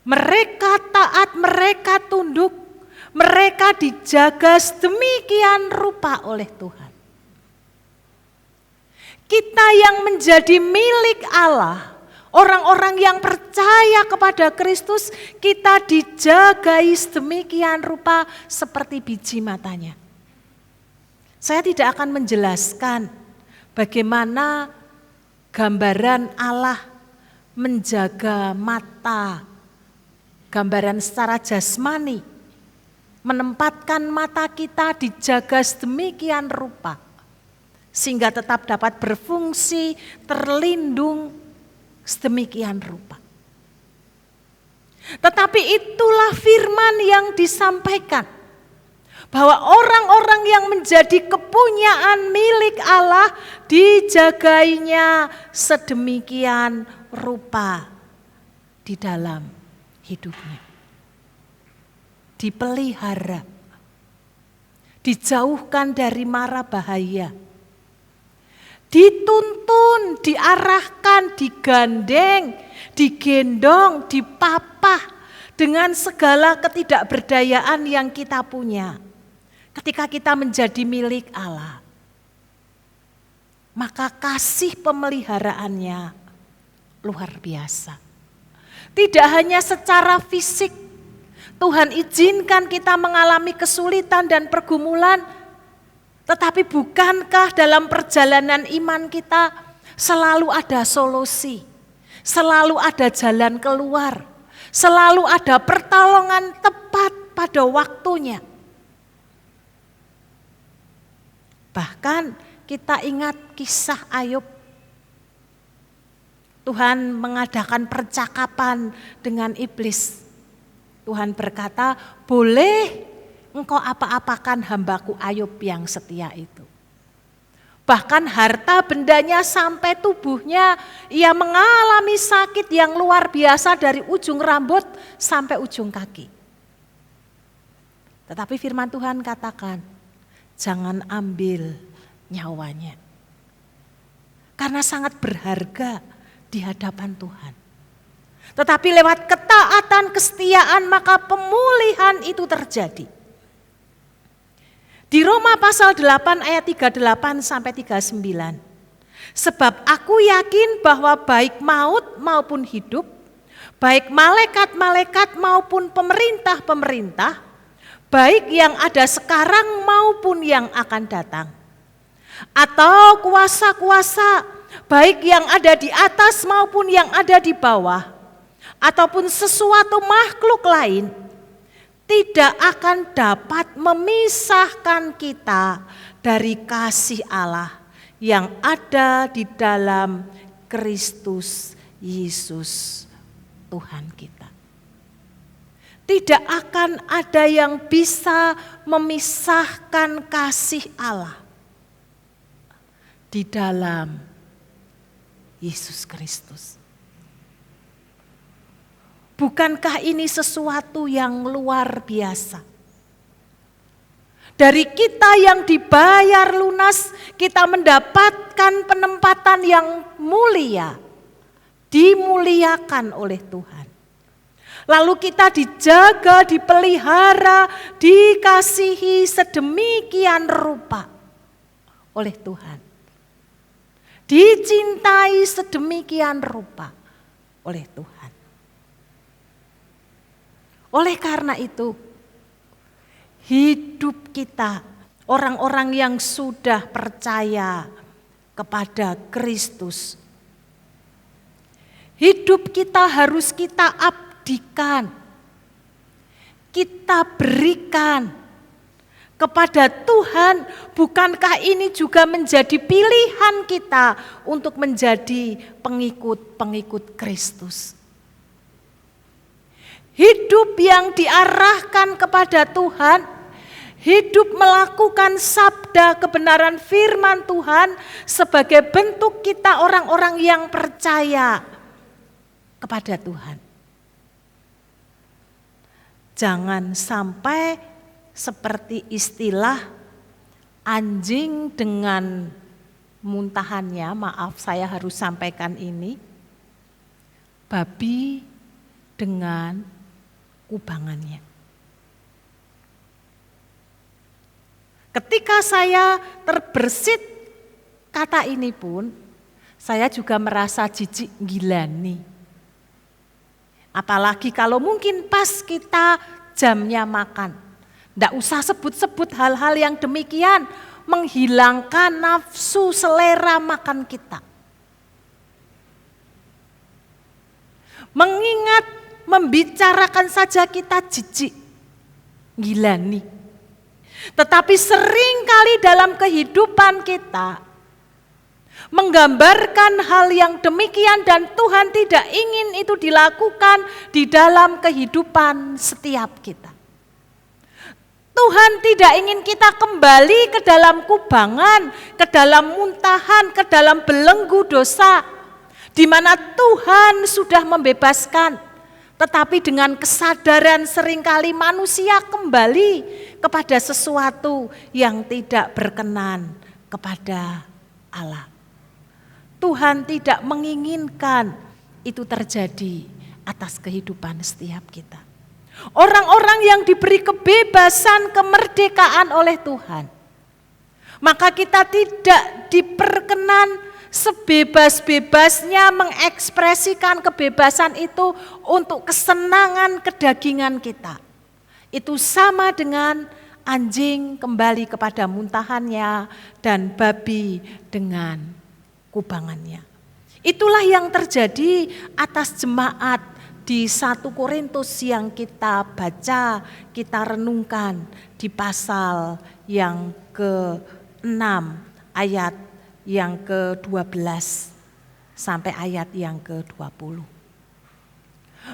[SPEAKER 2] Mereka taat, mereka tunduk, mereka dijaga sedemikian rupa oleh Tuhan. Kita yang menjadi milik Allah, orang-orang yang percaya kepada Kristus, kita dijagai sedemikian rupa seperti biji matanya. Saya tidak akan menjelaskan bagaimana gambaran Allah menjaga mata, gambaran secara jasmani, menempatkan mata kita dijaga sedemikian rupa, sehingga tetap dapat berfungsi, terlindung sedemikian rupa. Tetapi itulah firman yang disampaikan, bahwa orang-orang yang menjadi kepunyaan milik Allah dijagainya sedemikian rupa di dalam hidupnya. Dipelihara, dijauhkan dari mara bahaya, dituntun, diarahkan, digandeng, digendong, dipapah, dengan segala ketidakberdayaan yang kita punya, ketika kita menjadi milik Allah, maka kasih pemeliharaannya luar biasa. Tidak hanya secara fisik, Tuhan izinkan kita mengalami kesulitan dan pergumulan, tetapi bukankah dalam perjalanan iman kita selalu ada solusi, selalu ada jalan keluar, selalu ada pertolongan tepat pada waktunya. Bahkan kita ingat kisah Ayub. Tuhan mengadakan percakapan dengan iblis. Tuhan berkata, boleh engkau apa-apakan hambaku Ayub yang setia itu. Bahkan harta bendanya sampai tubuhnya, ia mengalami sakit yang luar biasa dari ujung rambut sampai ujung kaki. Tetapi firman Tuhan katakan, jangan ambil nyawanya. Karena sangat berharga di hadapan Tuhan. Tetapi lewat ketaatan, kesetiaan, maka pemulihan itu terjadi. Di Roma pasal 8 ayat 38 sampai 39. Sebab aku yakin bahwa baik maut maupun hidup, baik malaikat-malaikat maupun pemerintah-pemerintah, baik yang ada sekarang maupun yang akan datang, atau kuasa-kuasa, baik yang ada di atas maupun yang ada di bawah, ataupun sesuatu makhluk lain, tidak akan dapat memisahkan kita dari kasih Allah yang ada di dalam Kristus Yesus Tuhan kita. Tidak akan ada yang bisa memisahkan kasih Allah di dalam Yesus Kristus. Bukankah ini sesuatu yang luar biasa? Dari kita yang dibayar lunas, kita mendapatkan penempatan yang mulia, dimuliakan oleh Tuhan. Lalu kita dijaga, dipelihara, dikasihi sedemikian rupa oleh Tuhan. Dicintai sedemikian rupa oleh Tuhan. Oleh karena itu, hidup kita, orang-orang yang sudah percaya kepada Kristus, hidup kita harus kita abdikan, kita berikan kepada Tuhan. Bukankah ini juga menjadi pilihan kita untuk menjadi pengikut-pengikut Kristus? Hidup yang diarahkan kepada Tuhan, hidup melakukan sabda kebenaran firman Tuhan sebagai bentuk kita orang-orang yang percaya kepada Tuhan. Jangan sampai seperti istilah anjing dengan muntahannya, maaf saya harus sampaikan ini, babi dengan kubangannya. Ketika saya terbersit kata ini pun, saya juga merasa jijik gilani. Apalagi kalau mungkin pas kita jamnya makan. Tidak usah sebut-sebut hal-hal yang demikian, menghilangkan nafsu selera makan kita. Mengingat, membicarakan saja kita jijik, gilani. Tetapi seringkali dalam kehidupan kita menggambarkan hal yang demikian dan Tuhan tidak ingin itu dilakukan di dalam kehidupan setiap kita. Tuhan tidak ingin kita kembali ke dalam kubangan, ke dalam muntahan, ke dalam belenggu dosa, di mana Tuhan sudah membebaskan. Tetapi dengan kesadaran seringkali manusia kembali kepada sesuatu yang tidak berkenan kepada Allah. Tuhan tidak menginginkan itu terjadi atas kehidupan setiap kita. Orang-orang yang diberi kebebasan, kemerdekaan oleh Tuhan. Maka kita tidak diperkenan sebebas-bebasnya mengekspresikan kebebasan itu untuk kesenangan kedagingan kita. Itu sama dengan anjing kembali kepada muntahannya dan babi dengan kubangannya. Itulah yang terjadi atas jemaat di 1 Korintus yang kita baca, kita renungkan di pasal yang ke-6 ayat yang ke-12 sampai ayat yang ke-20.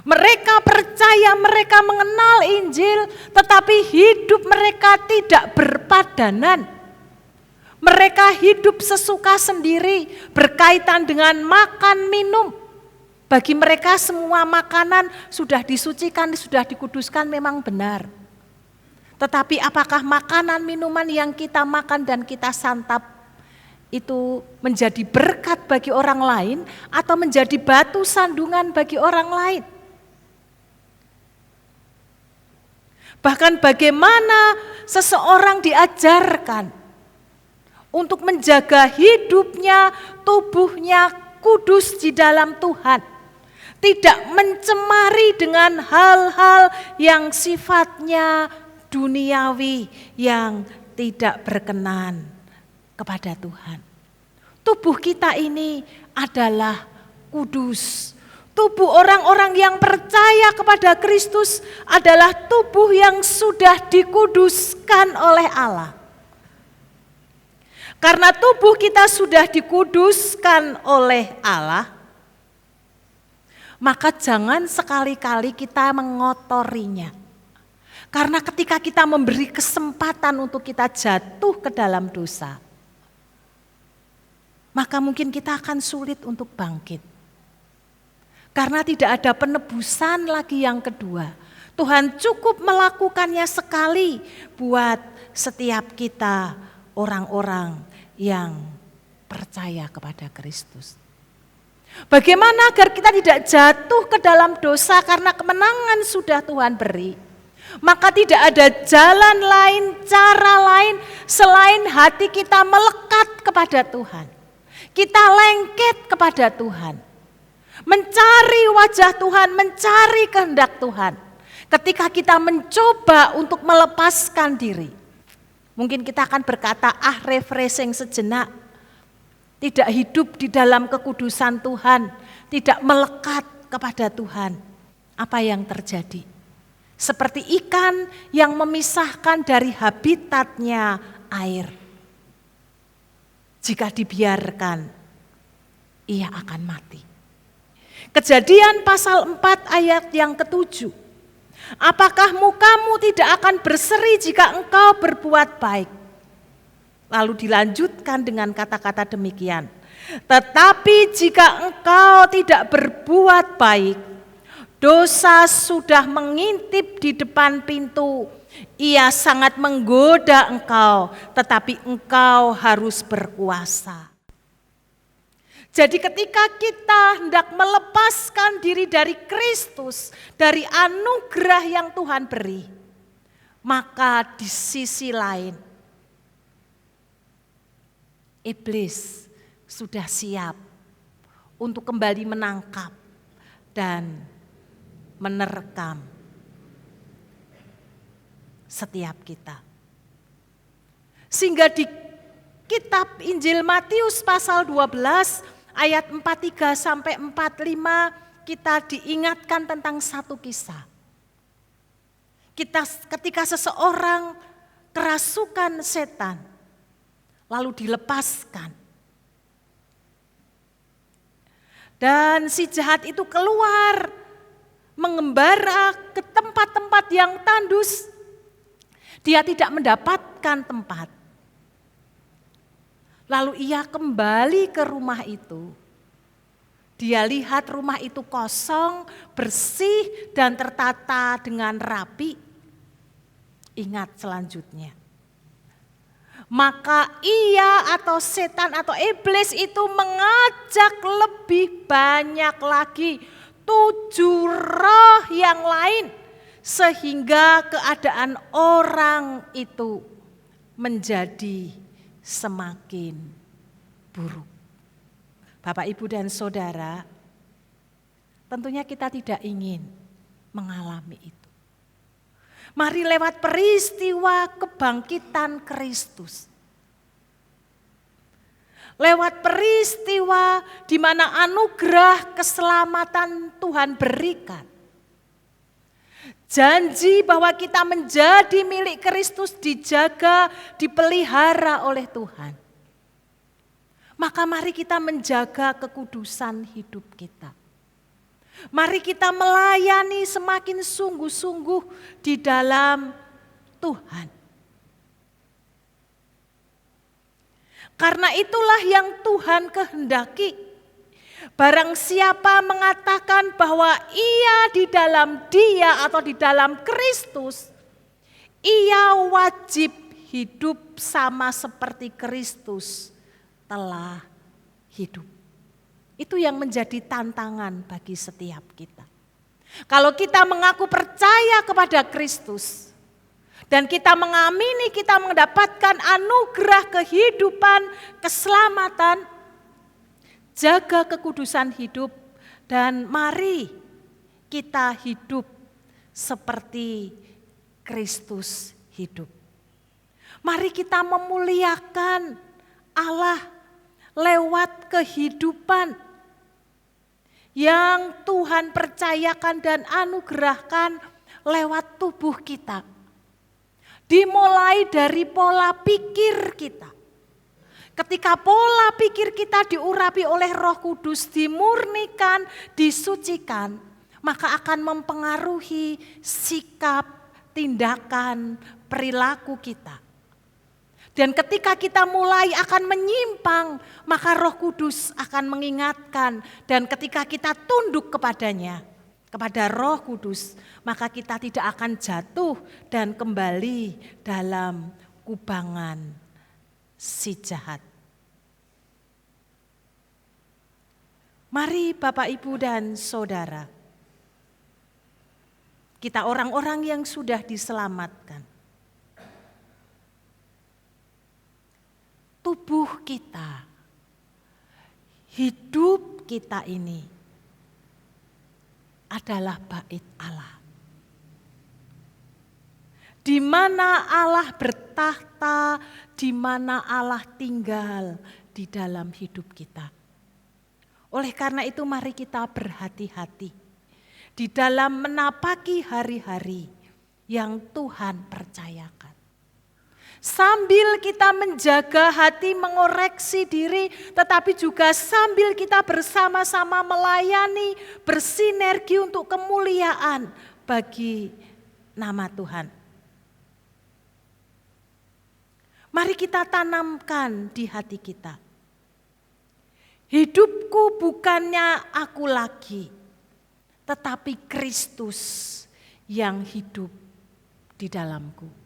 [SPEAKER 2] Mereka percaya, mereka mengenal Injil, tetapi hidup mereka tidak berpadanan. Mereka hidup sesuka sendiri, berkaitan dengan makan minum. Bagi mereka semua makanan sudah disucikan, sudah dikuduskan memang benar. Tetapi apakah makanan minuman yang kita makan dan kita santap itu menjadi berkat bagi orang lain atau menjadi batu sandungan bagi orang lain? Bahkan bagaimana seseorang diajarkan untuk menjaga hidupnya, tubuhnya kudus di dalam Tuhan. Tidak mencemari dengan hal-hal yang sifatnya duniawi, yang tidak berkenan kepada Tuhan. Tubuh kita ini adalah kudus. Tubuh orang-orang yang percaya kepada Kristus adalah tubuh yang sudah dikuduskan oleh Allah. Karena tubuh kita sudah dikuduskan oleh Allah, maka jangan sekali-kali kita mengotorinya. Karena ketika kita memberi kesempatan untuk kita jatuh ke dalam dosa, maka mungkin kita akan sulit untuk bangkit. Karena tidak ada penebusan lagi yang kedua. Tuhan cukup melakukannya sekali buat setiap kita orang-orang yang percaya kepada Kristus. Bagaimana agar kita tidak jatuh ke dalam dosa karena kemenangan sudah Tuhan beri? Maka tidak ada jalan lain, cara lain selain hati kita melekat kepada Tuhan. Kita lengket kepada Tuhan. Mencari wajah Tuhan, mencari kehendak Tuhan. Ketika kita mencoba untuk melepaskan diri, mungkin kita akan berkata, refreshing sejenak. Tidak hidup di dalam kekudusan Tuhan, tidak melekat kepada Tuhan. Apa yang terjadi? Seperti ikan yang memisahkan dari habitatnya air. Jika dibiarkan, ia akan mati. Kejadian pasal 4 ayat yang ke-7. Apakah mukamu tidak akan berseri jika engkau berbuat baik? Lalu dilanjutkan dengan kata-kata demikian. Tetapi jika engkau tidak berbuat baik, dosa sudah mengintip di depan pintu. Ia sangat menggoda engkau, tetapi engkau harus berkuasa. Jadi ketika kita hendak melepaskan diri dari Kristus, dari anugerah yang Tuhan beri, maka di sisi lain, iblis sudah siap untuk kembali menangkap dan menerkam setiap kita. Sehingga di kitab Injil Matius pasal 12 ayat 43 sampai 45 kita diingatkan tentang satu kisah. Ketika seseorang kerasukan setan lalu dilepaskan. Dan si jahat itu keluar mengembara ke tempat-tempat yang tandus. Dia tidak mendapatkan tempat. Lalu ia kembali ke rumah itu. Dia lihat rumah itu kosong, bersih dan tertata dengan rapi. Ingat selanjutnya. Maka ia atau setan atau iblis itu mengajak lebih banyak lagi 7 roh yang lain. sehingga keadaan orang itu menjadi semakin buruk. Bapak, Ibu, dan Saudara, tentunya kita tidak ingin mengalami itu. Mari lewat peristiwa kebangkitan Kristus, lewat peristiwa di mana anugerah keselamatan Tuhan berikan, janji bahwa kita menjadi milik Kristus dijaga, dipelihara oleh Tuhan. Maka mari kita menjaga kekudusan hidup kita. Mari kita melayani semakin sungguh-sungguh di dalam Tuhan. Karena itulah yang Tuhan kehendaki. Barang siapa mengatakan bahwa ia di dalam Dia atau di dalam Kristus, ia wajib hidup sama seperti Kristus telah hidup. Itu yang menjadi tantangan bagi setiap kita. Kalau kita mengaku percaya kepada Kristus dan kita mengamini kita mendapatkan anugerah kehidupan, keselamatan, jaga kekudusan hidup dan mari kita hidup seperti Kristus hidup. Mari kita memuliakan Allah lewat kehidupan yang Tuhan percayakan dan anugerahkan lewat tubuh kita. Dimulai dari pola pikir kita. Ketika pola pikir kita diurapi oleh Roh Kudus, dimurnikan, disucikan, maka akan mempengaruhi sikap, tindakan, perilaku kita. Dan ketika kita mulai akan menyimpang, maka Roh Kudus akan mengingatkan. Dan ketika kita tunduk kepadanya, kepada Roh Kudus, maka kita tidak akan jatuh dan kembali dalam kubangan si jahat. Mari Bapak, Ibu, dan Saudara, kita orang-orang yang sudah diselamatkan, tubuh kita, hidup kita ini adalah bait Allah. Di mana Allah bertahta, di mana Allah tinggal di dalam hidup kita. Oleh karena itu mari kita berhati-hati di dalam menapaki hari-hari yang Tuhan percayakan. Sambil kita menjaga hati, mengoreksi diri, tetapi juga sambil kita bersama-sama melayani, bersinergi untuk kemuliaan bagi nama Tuhan. Mari kita tanamkan di hati kita. Hidupku bukannya aku lagi, tetapi Kristus yang hidup di dalamku.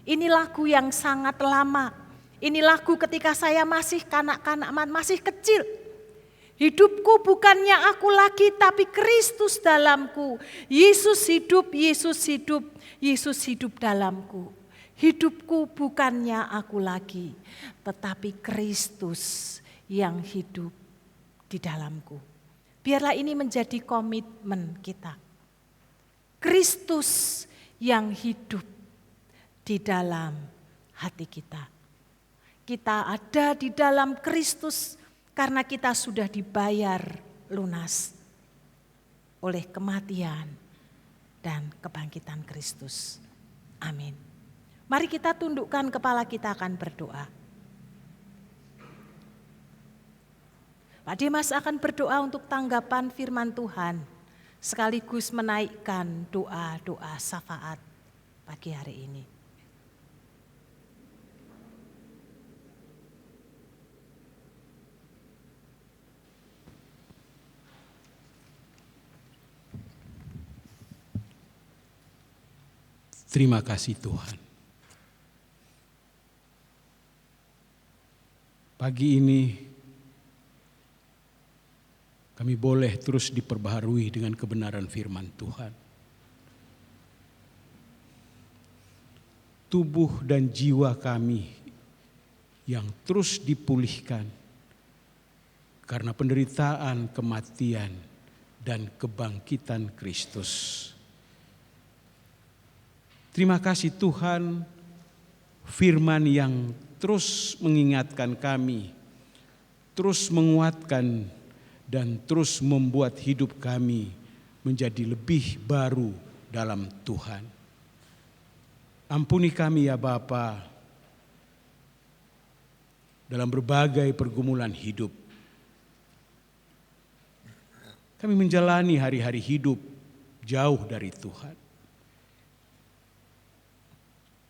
[SPEAKER 2] Ini lagu yang sangat lama. Ini lagu ketika saya masih kanak-kanak, masih kecil. Hidupku bukannya aku lagi, tapi Kristus dalamku. Yesus hidup, Yesus hidup, Yesus hidup dalamku. Hidupku bukannya aku lagi, tetapi Kristus yang hidup di dalamku. Biarlah ini menjadi komitmen kita. Kristus yang hidup di dalam hati kita. Kita ada di dalam Kristus karena kita sudah dibayar lunas oleh kematian dan kebangkitan Kristus. Amin. Mari kita tundukkan kepala, kita akan berdoa. Pak Dimas akan berdoa untuk tanggapan firman Tuhan, sekaligus menaikkan doa-doa syafaat pagi hari ini.
[SPEAKER 4] Terima kasih Tuhan. Pagi ini kami boleh terus diperbaharui dengan kebenaran firman Tuhan. tubuh dan jiwa kami yang terus dipulihkan karena penderitaan, kematian, dan kebangkitan Kristus. Terima kasih Tuhan, firman yang terus mengingatkan kami, terus menguatkan, dan terus membuat hidup kami menjadi lebih baru dalam Tuhan. Ampuni kami ya Bapa, dalam berbagai pergumulan hidup. Kami menjalani hari-hari hidup jauh dari Tuhan.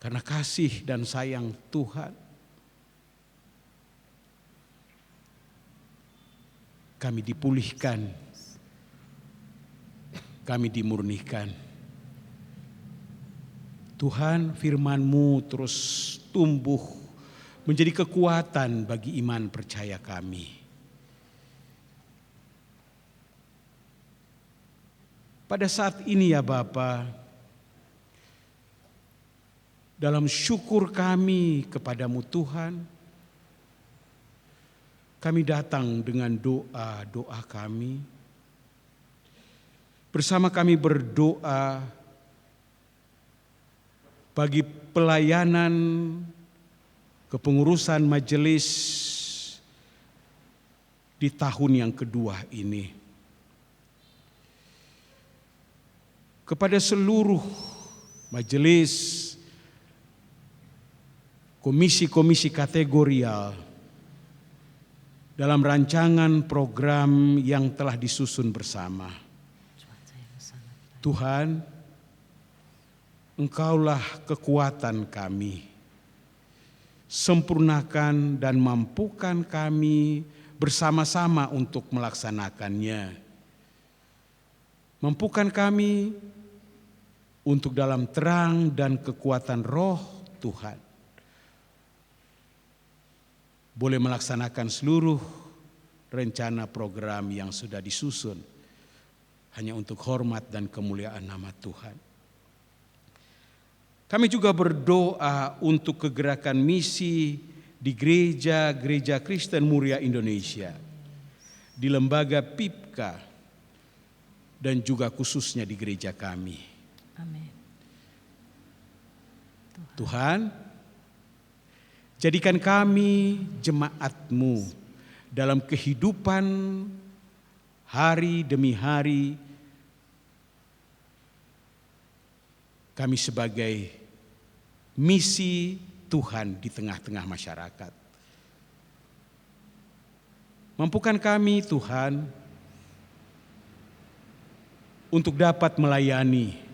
[SPEAKER 4] Karena kasih dan sayang Tuhan, kami dipulihkan, kami dimurnikan. Tuhan, firman-Mu terus tumbuh menjadi kekuatan bagi iman percaya kami. Pada saat ini ya Bapa, dalam syukur kami kepadamu Tuhan, kami datang dengan doa-doa kami. Bersama kami berdoa bagi pelayanan kepengurusan majelis di tahun yang kedua ini. Kepada seluruh majelis, komisi-komisi kategorial dalam rancangan program yang telah disusun bersama. Tuhan, Engkaulah kekuatan kami. Sempurnakan dan mampukan kami bersama-sama untuk melaksanakannya. Mampukan kami untuk dalam terang dan kekuatan roh Tuhan boleh melaksanakan seluruh rencana program yang sudah disusun hanya untuk hormat dan kemuliaan nama Tuhan. Kami juga berdoa untuk kegerakan misi di gereja-gereja Kristen Muria Indonesia, di lembaga PIPKA, dan juga khususnya di gereja kami.
[SPEAKER 2] Amin.
[SPEAKER 4] Tuhan, jadikan kami jemaat-Mu dalam kehidupan hari demi hari. Kami sebagai misi Tuhan di tengah-tengah masyarakat. Mampukan kami Tuhan untuk dapat melayani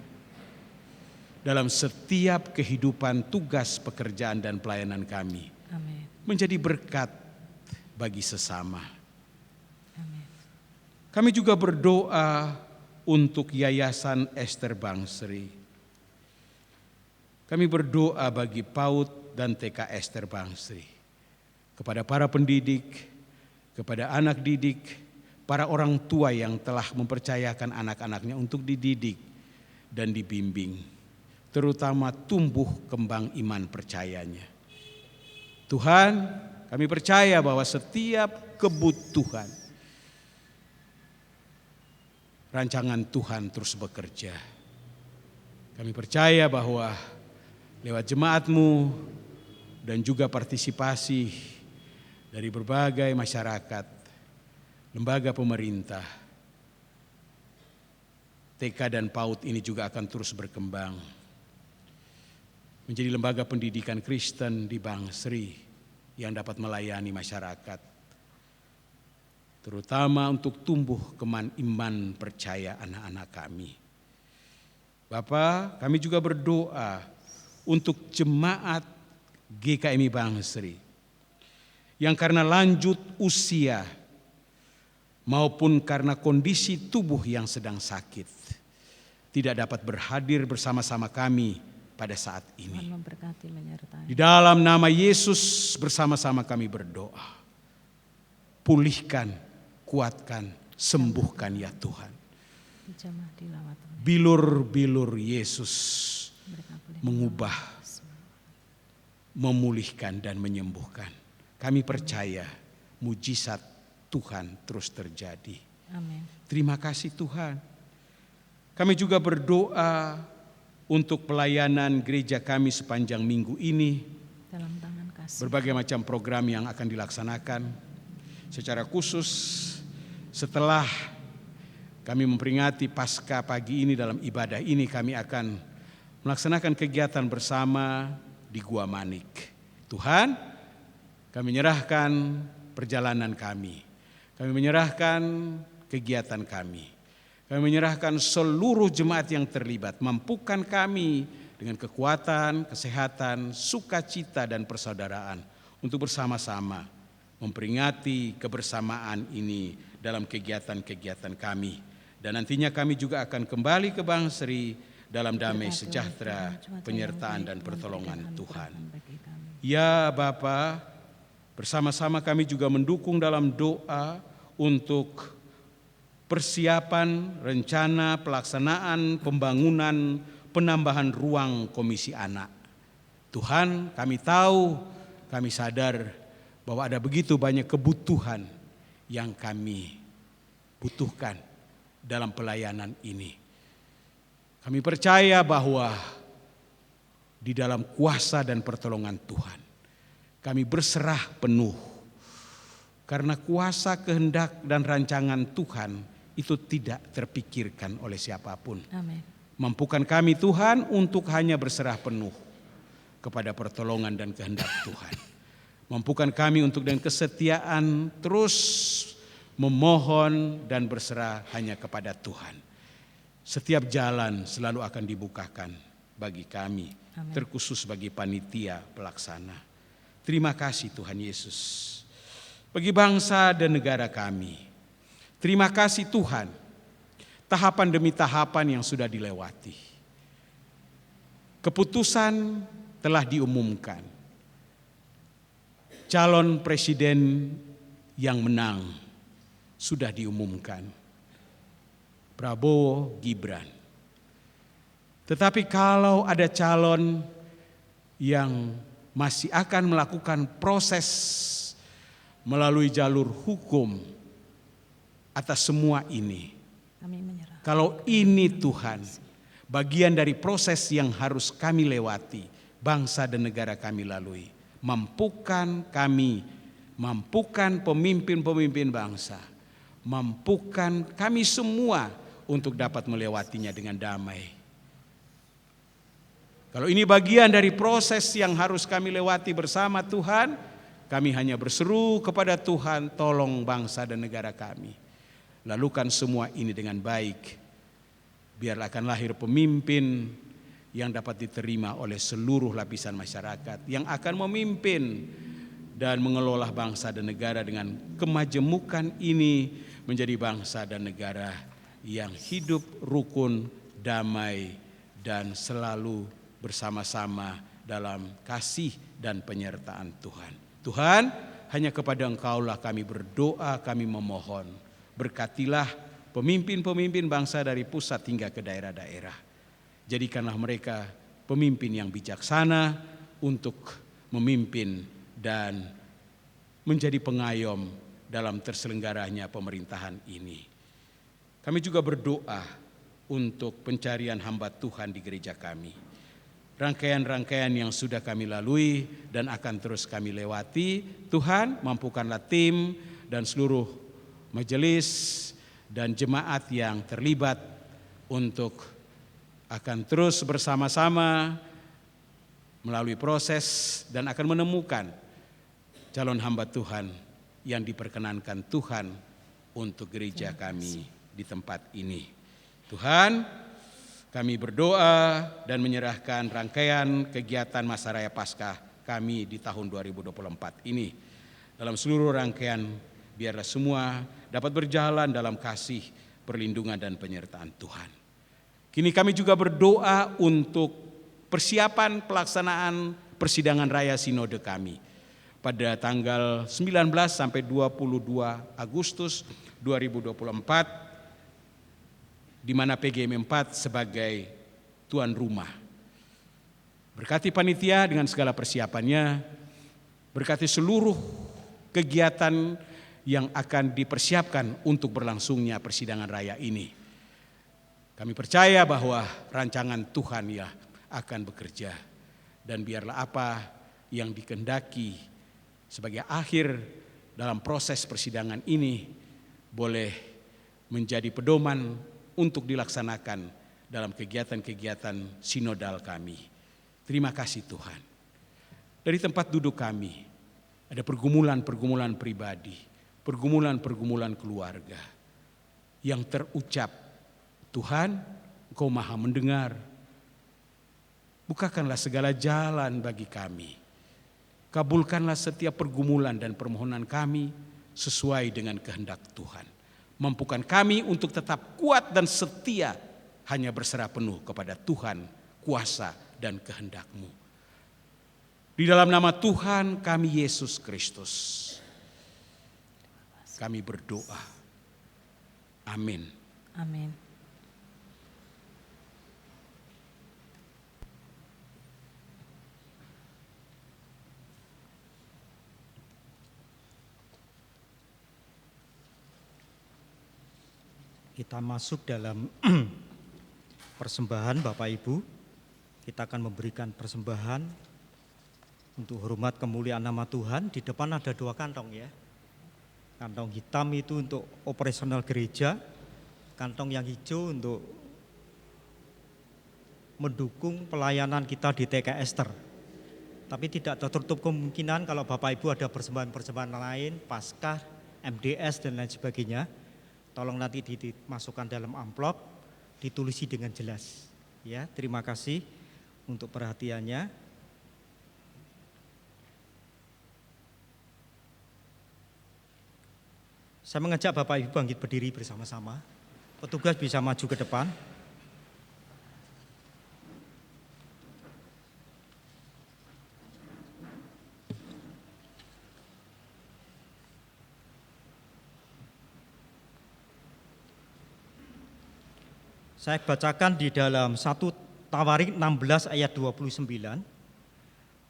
[SPEAKER 4] dalam setiap kehidupan, tugas, pekerjaan, dan pelayanan kami.
[SPEAKER 2] Amin.
[SPEAKER 4] Menjadi berkat bagi sesama.
[SPEAKER 2] Amin.
[SPEAKER 4] Kami juga berdoa untuk Yayasan Ester Bangsri. Kami berdoa bagi PAUD dan TK Ester Bangsri. Kepada para pendidik, kepada anak didik, para orang tua yang telah mempercayakan anak-anaknya untuk dididik dan dibimbing, terutama tumbuh kembang iman percayanya. Tuhan, kami percaya bahwa setiap kebutuhan rancangan Tuhan terus bekerja. Kami percaya bahwa lewat jemaat-Mu dan juga partisipasi dari berbagai masyarakat, lembaga pemerintah, TK dan PAUD ini juga akan terus berkembang menjadi lembaga pendidikan Kristen di Bangsri yang dapat melayani masyarakat, terutama untuk tumbuh iman percaya anak-anak kami. Bapa, kami juga berdoa untuk jemaat GKMI Bangsri yang karena lanjut usia maupun karena kondisi tubuh yang sedang sakit tidak dapat berhadir bersama-sama kami pada saat ini.
[SPEAKER 2] Tuhan memberkati, menyertai.
[SPEAKER 4] Di dalam nama Yesus bersama-sama kami berdoa. Pulihkan, kuatkan, sembuhkan ya Tuhan.
[SPEAKER 2] Dijamah, dilawat.
[SPEAKER 4] Bilur-bilur Yesus
[SPEAKER 2] Mereka boleh
[SPEAKER 4] mengubah memulihkan dan menyembuhkan. Kami percaya mujizat Tuhan terus terjadi.
[SPEAKER 2] Amin.
[SPEAKER 4] Terima kasih Tuhan. Kami juga berdoa untuk pelayanan gereja kami sepanjang minggu ini.
[SPEAKER 2] Dalam tangan kasih.
[SPEAKER 4] Berbagai macam program yang akan dilaksanakan. Secara khusus setelah kami memperingati Paskah pagi ini, dalam ibadah ini kami akan melaksanakan kegiatan bersama di Gua Manik. Tuhan, kami menyerahkan perjalanan kami. Kami menyerahkan kegiatan kami. Kami menyerahkan seluruh jemaat yang terlibat. Mampukan kami dengan kekuatan, kesehatan, sukacita dan persaudaraan untuk bersama-sama memperingati kebersamaan ini dalam kegiatan-kegiatan kami. Dan nantinya kami juga akan kembali ke Bangsri dalam damai sejahtera, penyertaan dan pertolongan Tuhan. Ya Bapa, bersama-sama kami juga mendukung dalam doa untuk persiapan, rencana, pelaksanaan, pembangunan, penambahan ruang komisi anak. Tuhan, kami tahu, kami sadar bahwa ada begitu banyak kebutuhan yang kami butuhkan dalam pelayanan ini. Kami percaya bahwa di dalam kuasa dan pertolongan Tuhan, kami berserah penuh. Karena kuasa, kehendak dan rancangan Tuhan itu tidak terpikirkan oleh siapapun.
[SPEAKER 2] Amin.
[SPEAKER 4] Mampukan kami Tuhan untuk hanya berserah penuh kepada pertolongan dan kehendak Tuhan. Mampukan kami untuk dengan kesetiaan terus memohon dan berserah hanya kepada Tuhan. Setiap jalan selalu akan dibukakan bagi kami,
[SPEAKER 2] Amin.
[SPEAKER 4] terkhusus bagi panitia pelaksana. Terima kasih Tuhan Yesus. Bagi bangsa dan negara kami, terima kasih Tuhan, tahapan demi tahapan yang sudah dilewati. Keputusan telah diumumkan. Calon presiden yang menang sudah diumumkan, Prabowo Gibran. Tetapi kalau ada calon yang masih akan melakukan proses melalui jalur hukum atas semua ini,
[SPEAKER 2] Kami menyerah.
[SPEAKER 4] kalau ini Tuhan, bagian dari proses yang harus kami lewati, bangsa dan negara kami lalui. Mampukan kami, mampukan pemimpin-pemimpin bangsa, mampukan kami semua untuk dapat melewatinya dengan damai. Kalau ini bagian dari proses yang harus kami lewati bersama Tuhan, kami hanya berseru kepada Tuhan, tolong bangsa dan negara kami. Lakukan semua ini dengan baik. Biarlah akan lahir pemimpin yang dapat diterima oleh seluruh lapisan masyarakat, yang akan memimpin dan mengelola bangsa dan negara dengan kemajemukan ini menjadi bangsa dan negara yang hidup rukun, damai, dan selalu bersama-sama dalam kasih dan penyertaan Tuhan. Tuhan, hanya kepada Engkaulah kami berdoa, kami memohon. Berkatilah pemimpin-pemimpin bangsa dari pusat hingga ke daerah-daerah. Jadikanlah mereka pemimpin yang bijaksana untuk memimpin dan menjadi pengayom dalam terselenggaranya pemerintahan ini. Kami juga berdoa untuk pencarian hamba Tuhan di gereja kami. Rangkaian-rangkaian yang sudah kami lalui dan akan terus kami lewati, Tuhan mampukanlah tim dan seluruh majelis dan jemaat yang terlibat untuk akan terus bersama-sama melalui proses dan akan menemukan calon hamba Tuhan yang diperkenankan Tuhan untuk gereja kami di tempat ini. Tuhan, kami berdoa dan menyerahkan rangkaian kegiatan Masa Raya Paskah kami di tahun 2024 ini. Dalam seluruh rangkaian, biarlah semua dapat berjalan dalam kasih, perlindungan dan penyertaan Tuhan. Kini kami juga berdoa untuk persiapan pelaksanaan persidangan raya sinode kami pada tanggal 19 sampai 22 Agustus 2024, di mana PGM 4 sebagai tuan rumah. Berkati panitia dengan segala persiapannya, berkati seluruh kegiatan yang akan dipersiapkan untuk berlangsungnya persidangan raya ini. Kami percaya bahwa rancangan Tuhan ya akan bekerja, dan biarlah apa yang dikehendaki sebagai akhir dalam proses persidangan ini boleh menjadi pedoman untuk dilaksanakan dalam kegiatan-kegiatan sinodal kami. Terima kasih Tuhan. Dari tempat duduk kami ada pergumulan-pergumulan pribadi, pergumulan-pergumulan keluarga yang terucap, Tuhan, Engkau Maha mendengar. Bukakanlah segala jalan bagi kami. Kabulkanlah setiap pergumulan dan permohonan kami sesuai dengan kehendak Tuhan. Mampukan kami untuk tetap kuat dan setia hanya berserah penuh kepada Tuhan, kuasa dan kehendak-Mu. Di dalam nama Tuhan kami Yesus Kristus, kami berdoa. Amin.
[SPEAKER 2] Amin.
[SPEAKER 1] Kita masuk dalam persembahan Bapak Ibu. Kita akan memberikan persembahan untuk hormat kemuliaan nama Tuhan. Di depan ada 2 kantong ya. Kantong hitam itu untuk operasional gereja, kantong yang hijau untuk mendukung pelayanan kita di TK Ester. Tapi tidak tertutup kemungkinan kalau Bapak Ibu ada persembahan-persembahan lain, Paskah, MDS dan lain sebagainya. Tolong nanti dimasukkan dalam amplop, ditulisi dengan jelas. Ya, terima kasih untuk perhatiannya. Saya mengajak Bapak Ibu bangkit berdiri bersama-sama. Petugas bisa maju ke depan. Saya bacakan di dalam 1 Tawarik 16 ayat 29.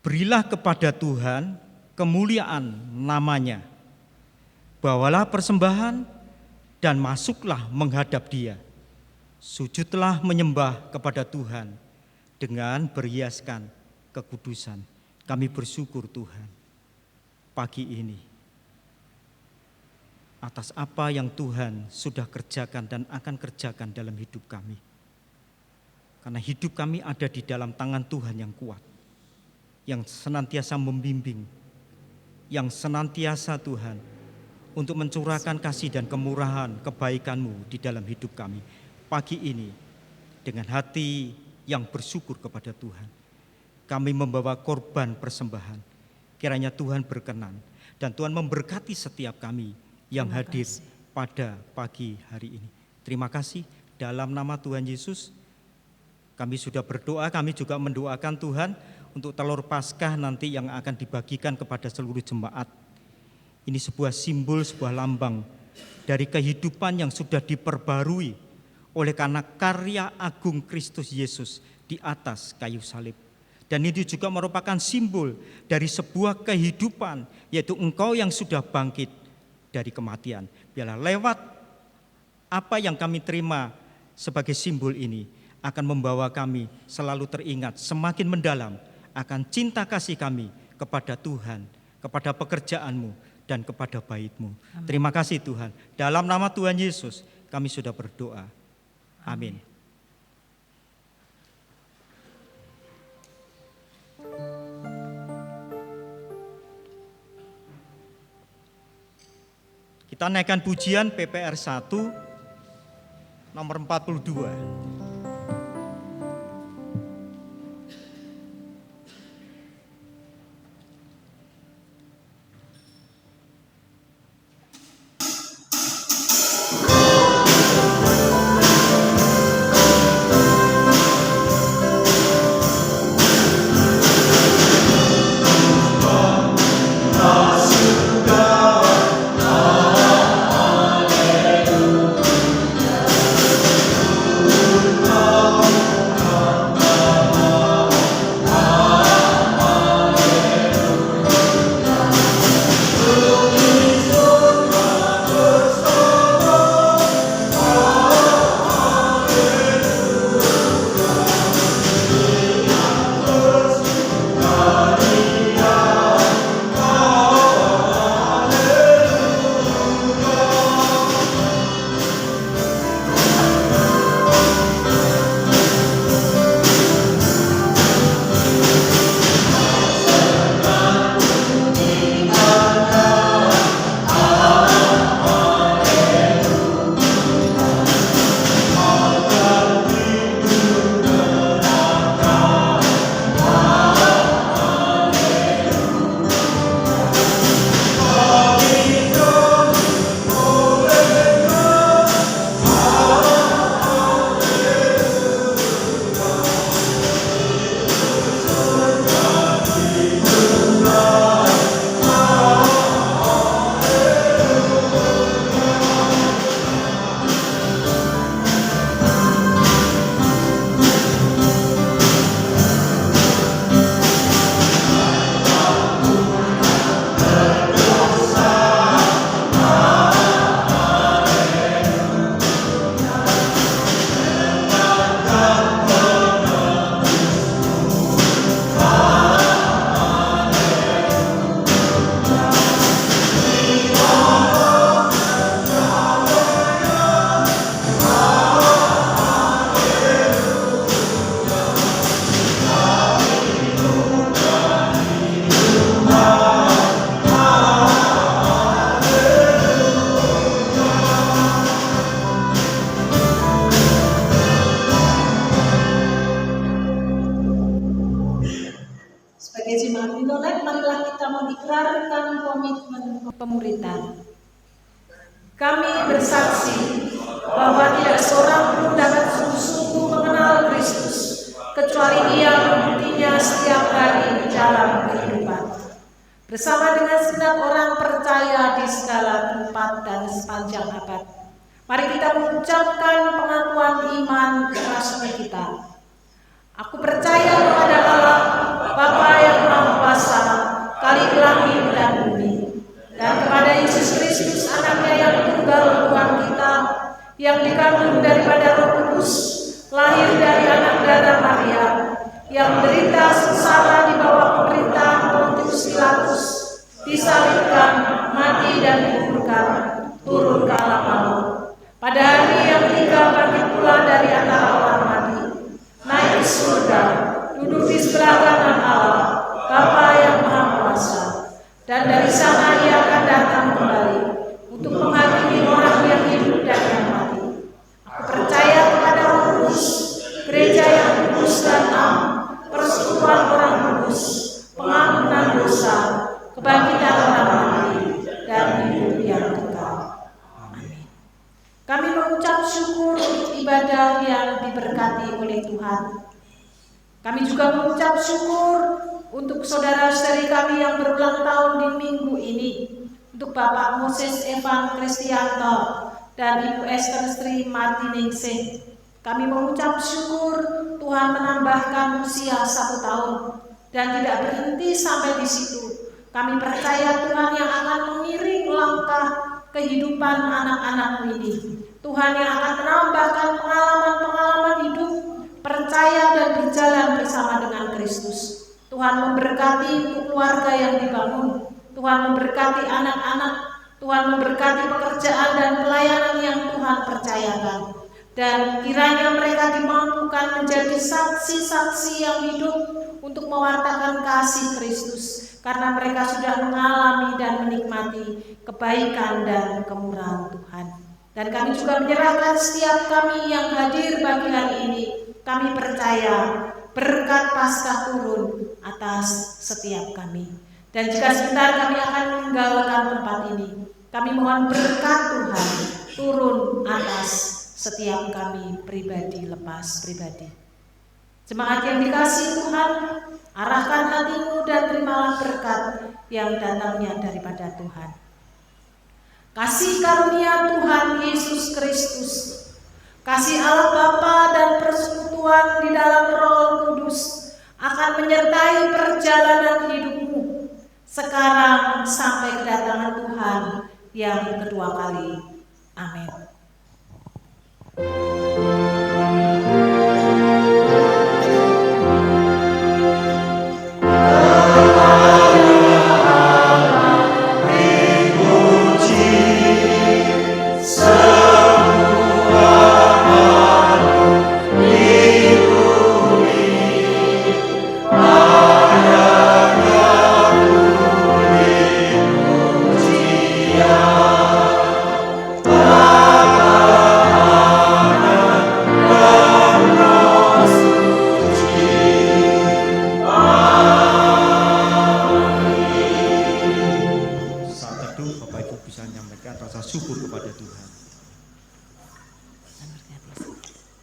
[SPEAKER 1] Berilah kepada Tuhan kemuliaan namanya. Bawalah persembahan dan masuklah menghadap Dia. Sujudlah menyembah kepada Tuhan dengan berhiaskan kekudusan. Kami bersyukur Tuhan pagi ini atas apa yang Tuhan sudah kerjakan dan akan kerjakan dalam hidup kami. Karena hidup kami ada di dalam tangan Tuhan yang kuat, yang senantiasa membimbing, yang senantiasa Tuhan untuk mencurahkan kasih dan kemurahan kebaikan-Mu di dalam hidup kami. Pagi ini dengan hati yang bersyukur kepada Tuhan, kami membawa korban persembahan. Kiranya Tuhan berkenan dan Tuhan memberkati setiap kami yang hadir pada pagi hari ini. Terima kasih dalam nama Tuhan Yesus. Kami sudah berdoa, kami juga mendoakan Tuhan untuk telur Paskah nanti yang akan dibagikan kepada seluruh jemaat. Ini sebuah simbol, sebuah lambang dari kehidupan yang sudah diperbarui oleh karena karya agung Kristus Yesus di atas kayu salib. Dan ini juga merupakan simbol dari sebuah kehidupan, yaitu Engkau yang sudah bangkit dari kematian. Biarlah lewat apa yang kami terima sebagai simbol ini akan membawa kami selalu teringat semakin mendalam akan cinta kasih kami kepada Tuhan, kepada pekerjaan-Mu dan kepada bait-Mu. Terima kasih Tuhan. Dalam nama Tuhan Yesus kami sudah berdoa. Amin. Kita naikkan pujian PPR 1 nomor 42.
[SPEAKER 3] Haleluya.
[SPEAKER 2] mengikrarkan komitmen pemuritan. Kami bersaksi bahwa tidak seorang pun dapat sungguh-sungguh mengenal Kristus kecuali ia membuktinya setiap hari di dalam kehidupan. Bersama dengan segenap orang percaya di segala tempat dan sepanjang abad, mari kita mengucapkan pengakuan iman rasmi kita. Aku percaya kepada Allah, Bapa yang Maha Kuasa, Kali langit dan bumi, dan kepada Yesus Kristus, Anaknya yang tunggal Tuhan kita, yang dikandung daripada Roh Kudus, lahir dari anak darah Maria, yang menderita sengsara di bawah pemerintahan Pontius Pilatus, disalibkan, mati dan dikuburkan, turun ke alam maut. Pada hari yang ketiga bangkit pula dari antara orang mati, naik ke surga, duduk di sebelah kanan Allah, Bapa yang Maha Kuasa, dan dari sana ia akan datang kembali untuk menghakimi orang yang hidup dan yang mati. Aku percaya kepada Roh Kudus, gereja yang kudus dan am, persekutuan orang kudus, pengampunan dosa, kebangkitan orang mati, dan hidup yang kekal. Amin. Kami mengucap syukur untuk ibadah yang diberkati oleh Tuhan. Kami juga mengucap syukur untuk saudara-saudari kami yang berulang tahun di minggu ini, untuk Bapak Moses Evan Kristianto dan Ibu Esther Sri Martiningsih. Kami mengucap syukur Tuhan menambahkan usia 1 tahun dan tidak berhenti sampai di situ. Kami percaya Tuhan yang akan mengiring langkah kehidupan anak-anak ini. Tuhan yang akan menambahkan pengalaman-pengalaman hidup, percaya dan berjalan bersama dengan Kristus. Tuhan memberkati untuk keluarga yang dibangun. Tuhan memberkati anak-anak. Tuhan memberkati pekerjaan dan pelayanan yang Tuhan percayakan. Dan kiranya mereka dimampukan menjadi saksi-saksi yang hidup untuk mewartakan kasih Kristus, karena mereka sudah mengalami dan menikmati kebaikan dan kemurahan Tuhan. Dan kami juga menyerahkan setiap kami yang hadir pagi hari ini. Kami percaya berkat Paskah turun atas setiap kami. Dan jika sebentar kami akan meninggalkan tempat ini, kami mohon berkat Tuhan turun atas setiap kami pribadi lepas pribadi. Jemaat yang dikasihi Tuhan, arahkan hatimu dan terimalah berkat yang datangnya daripada Tuhan. Kasih karunia Tuhan Yesus Kristus, kasih Allah Bapa dan persekutuan di dalam Roh Kudus akan menyertai perjalanan hidupmu sekarang sampai kedatangan Tuhan yang kedua kali. Amin.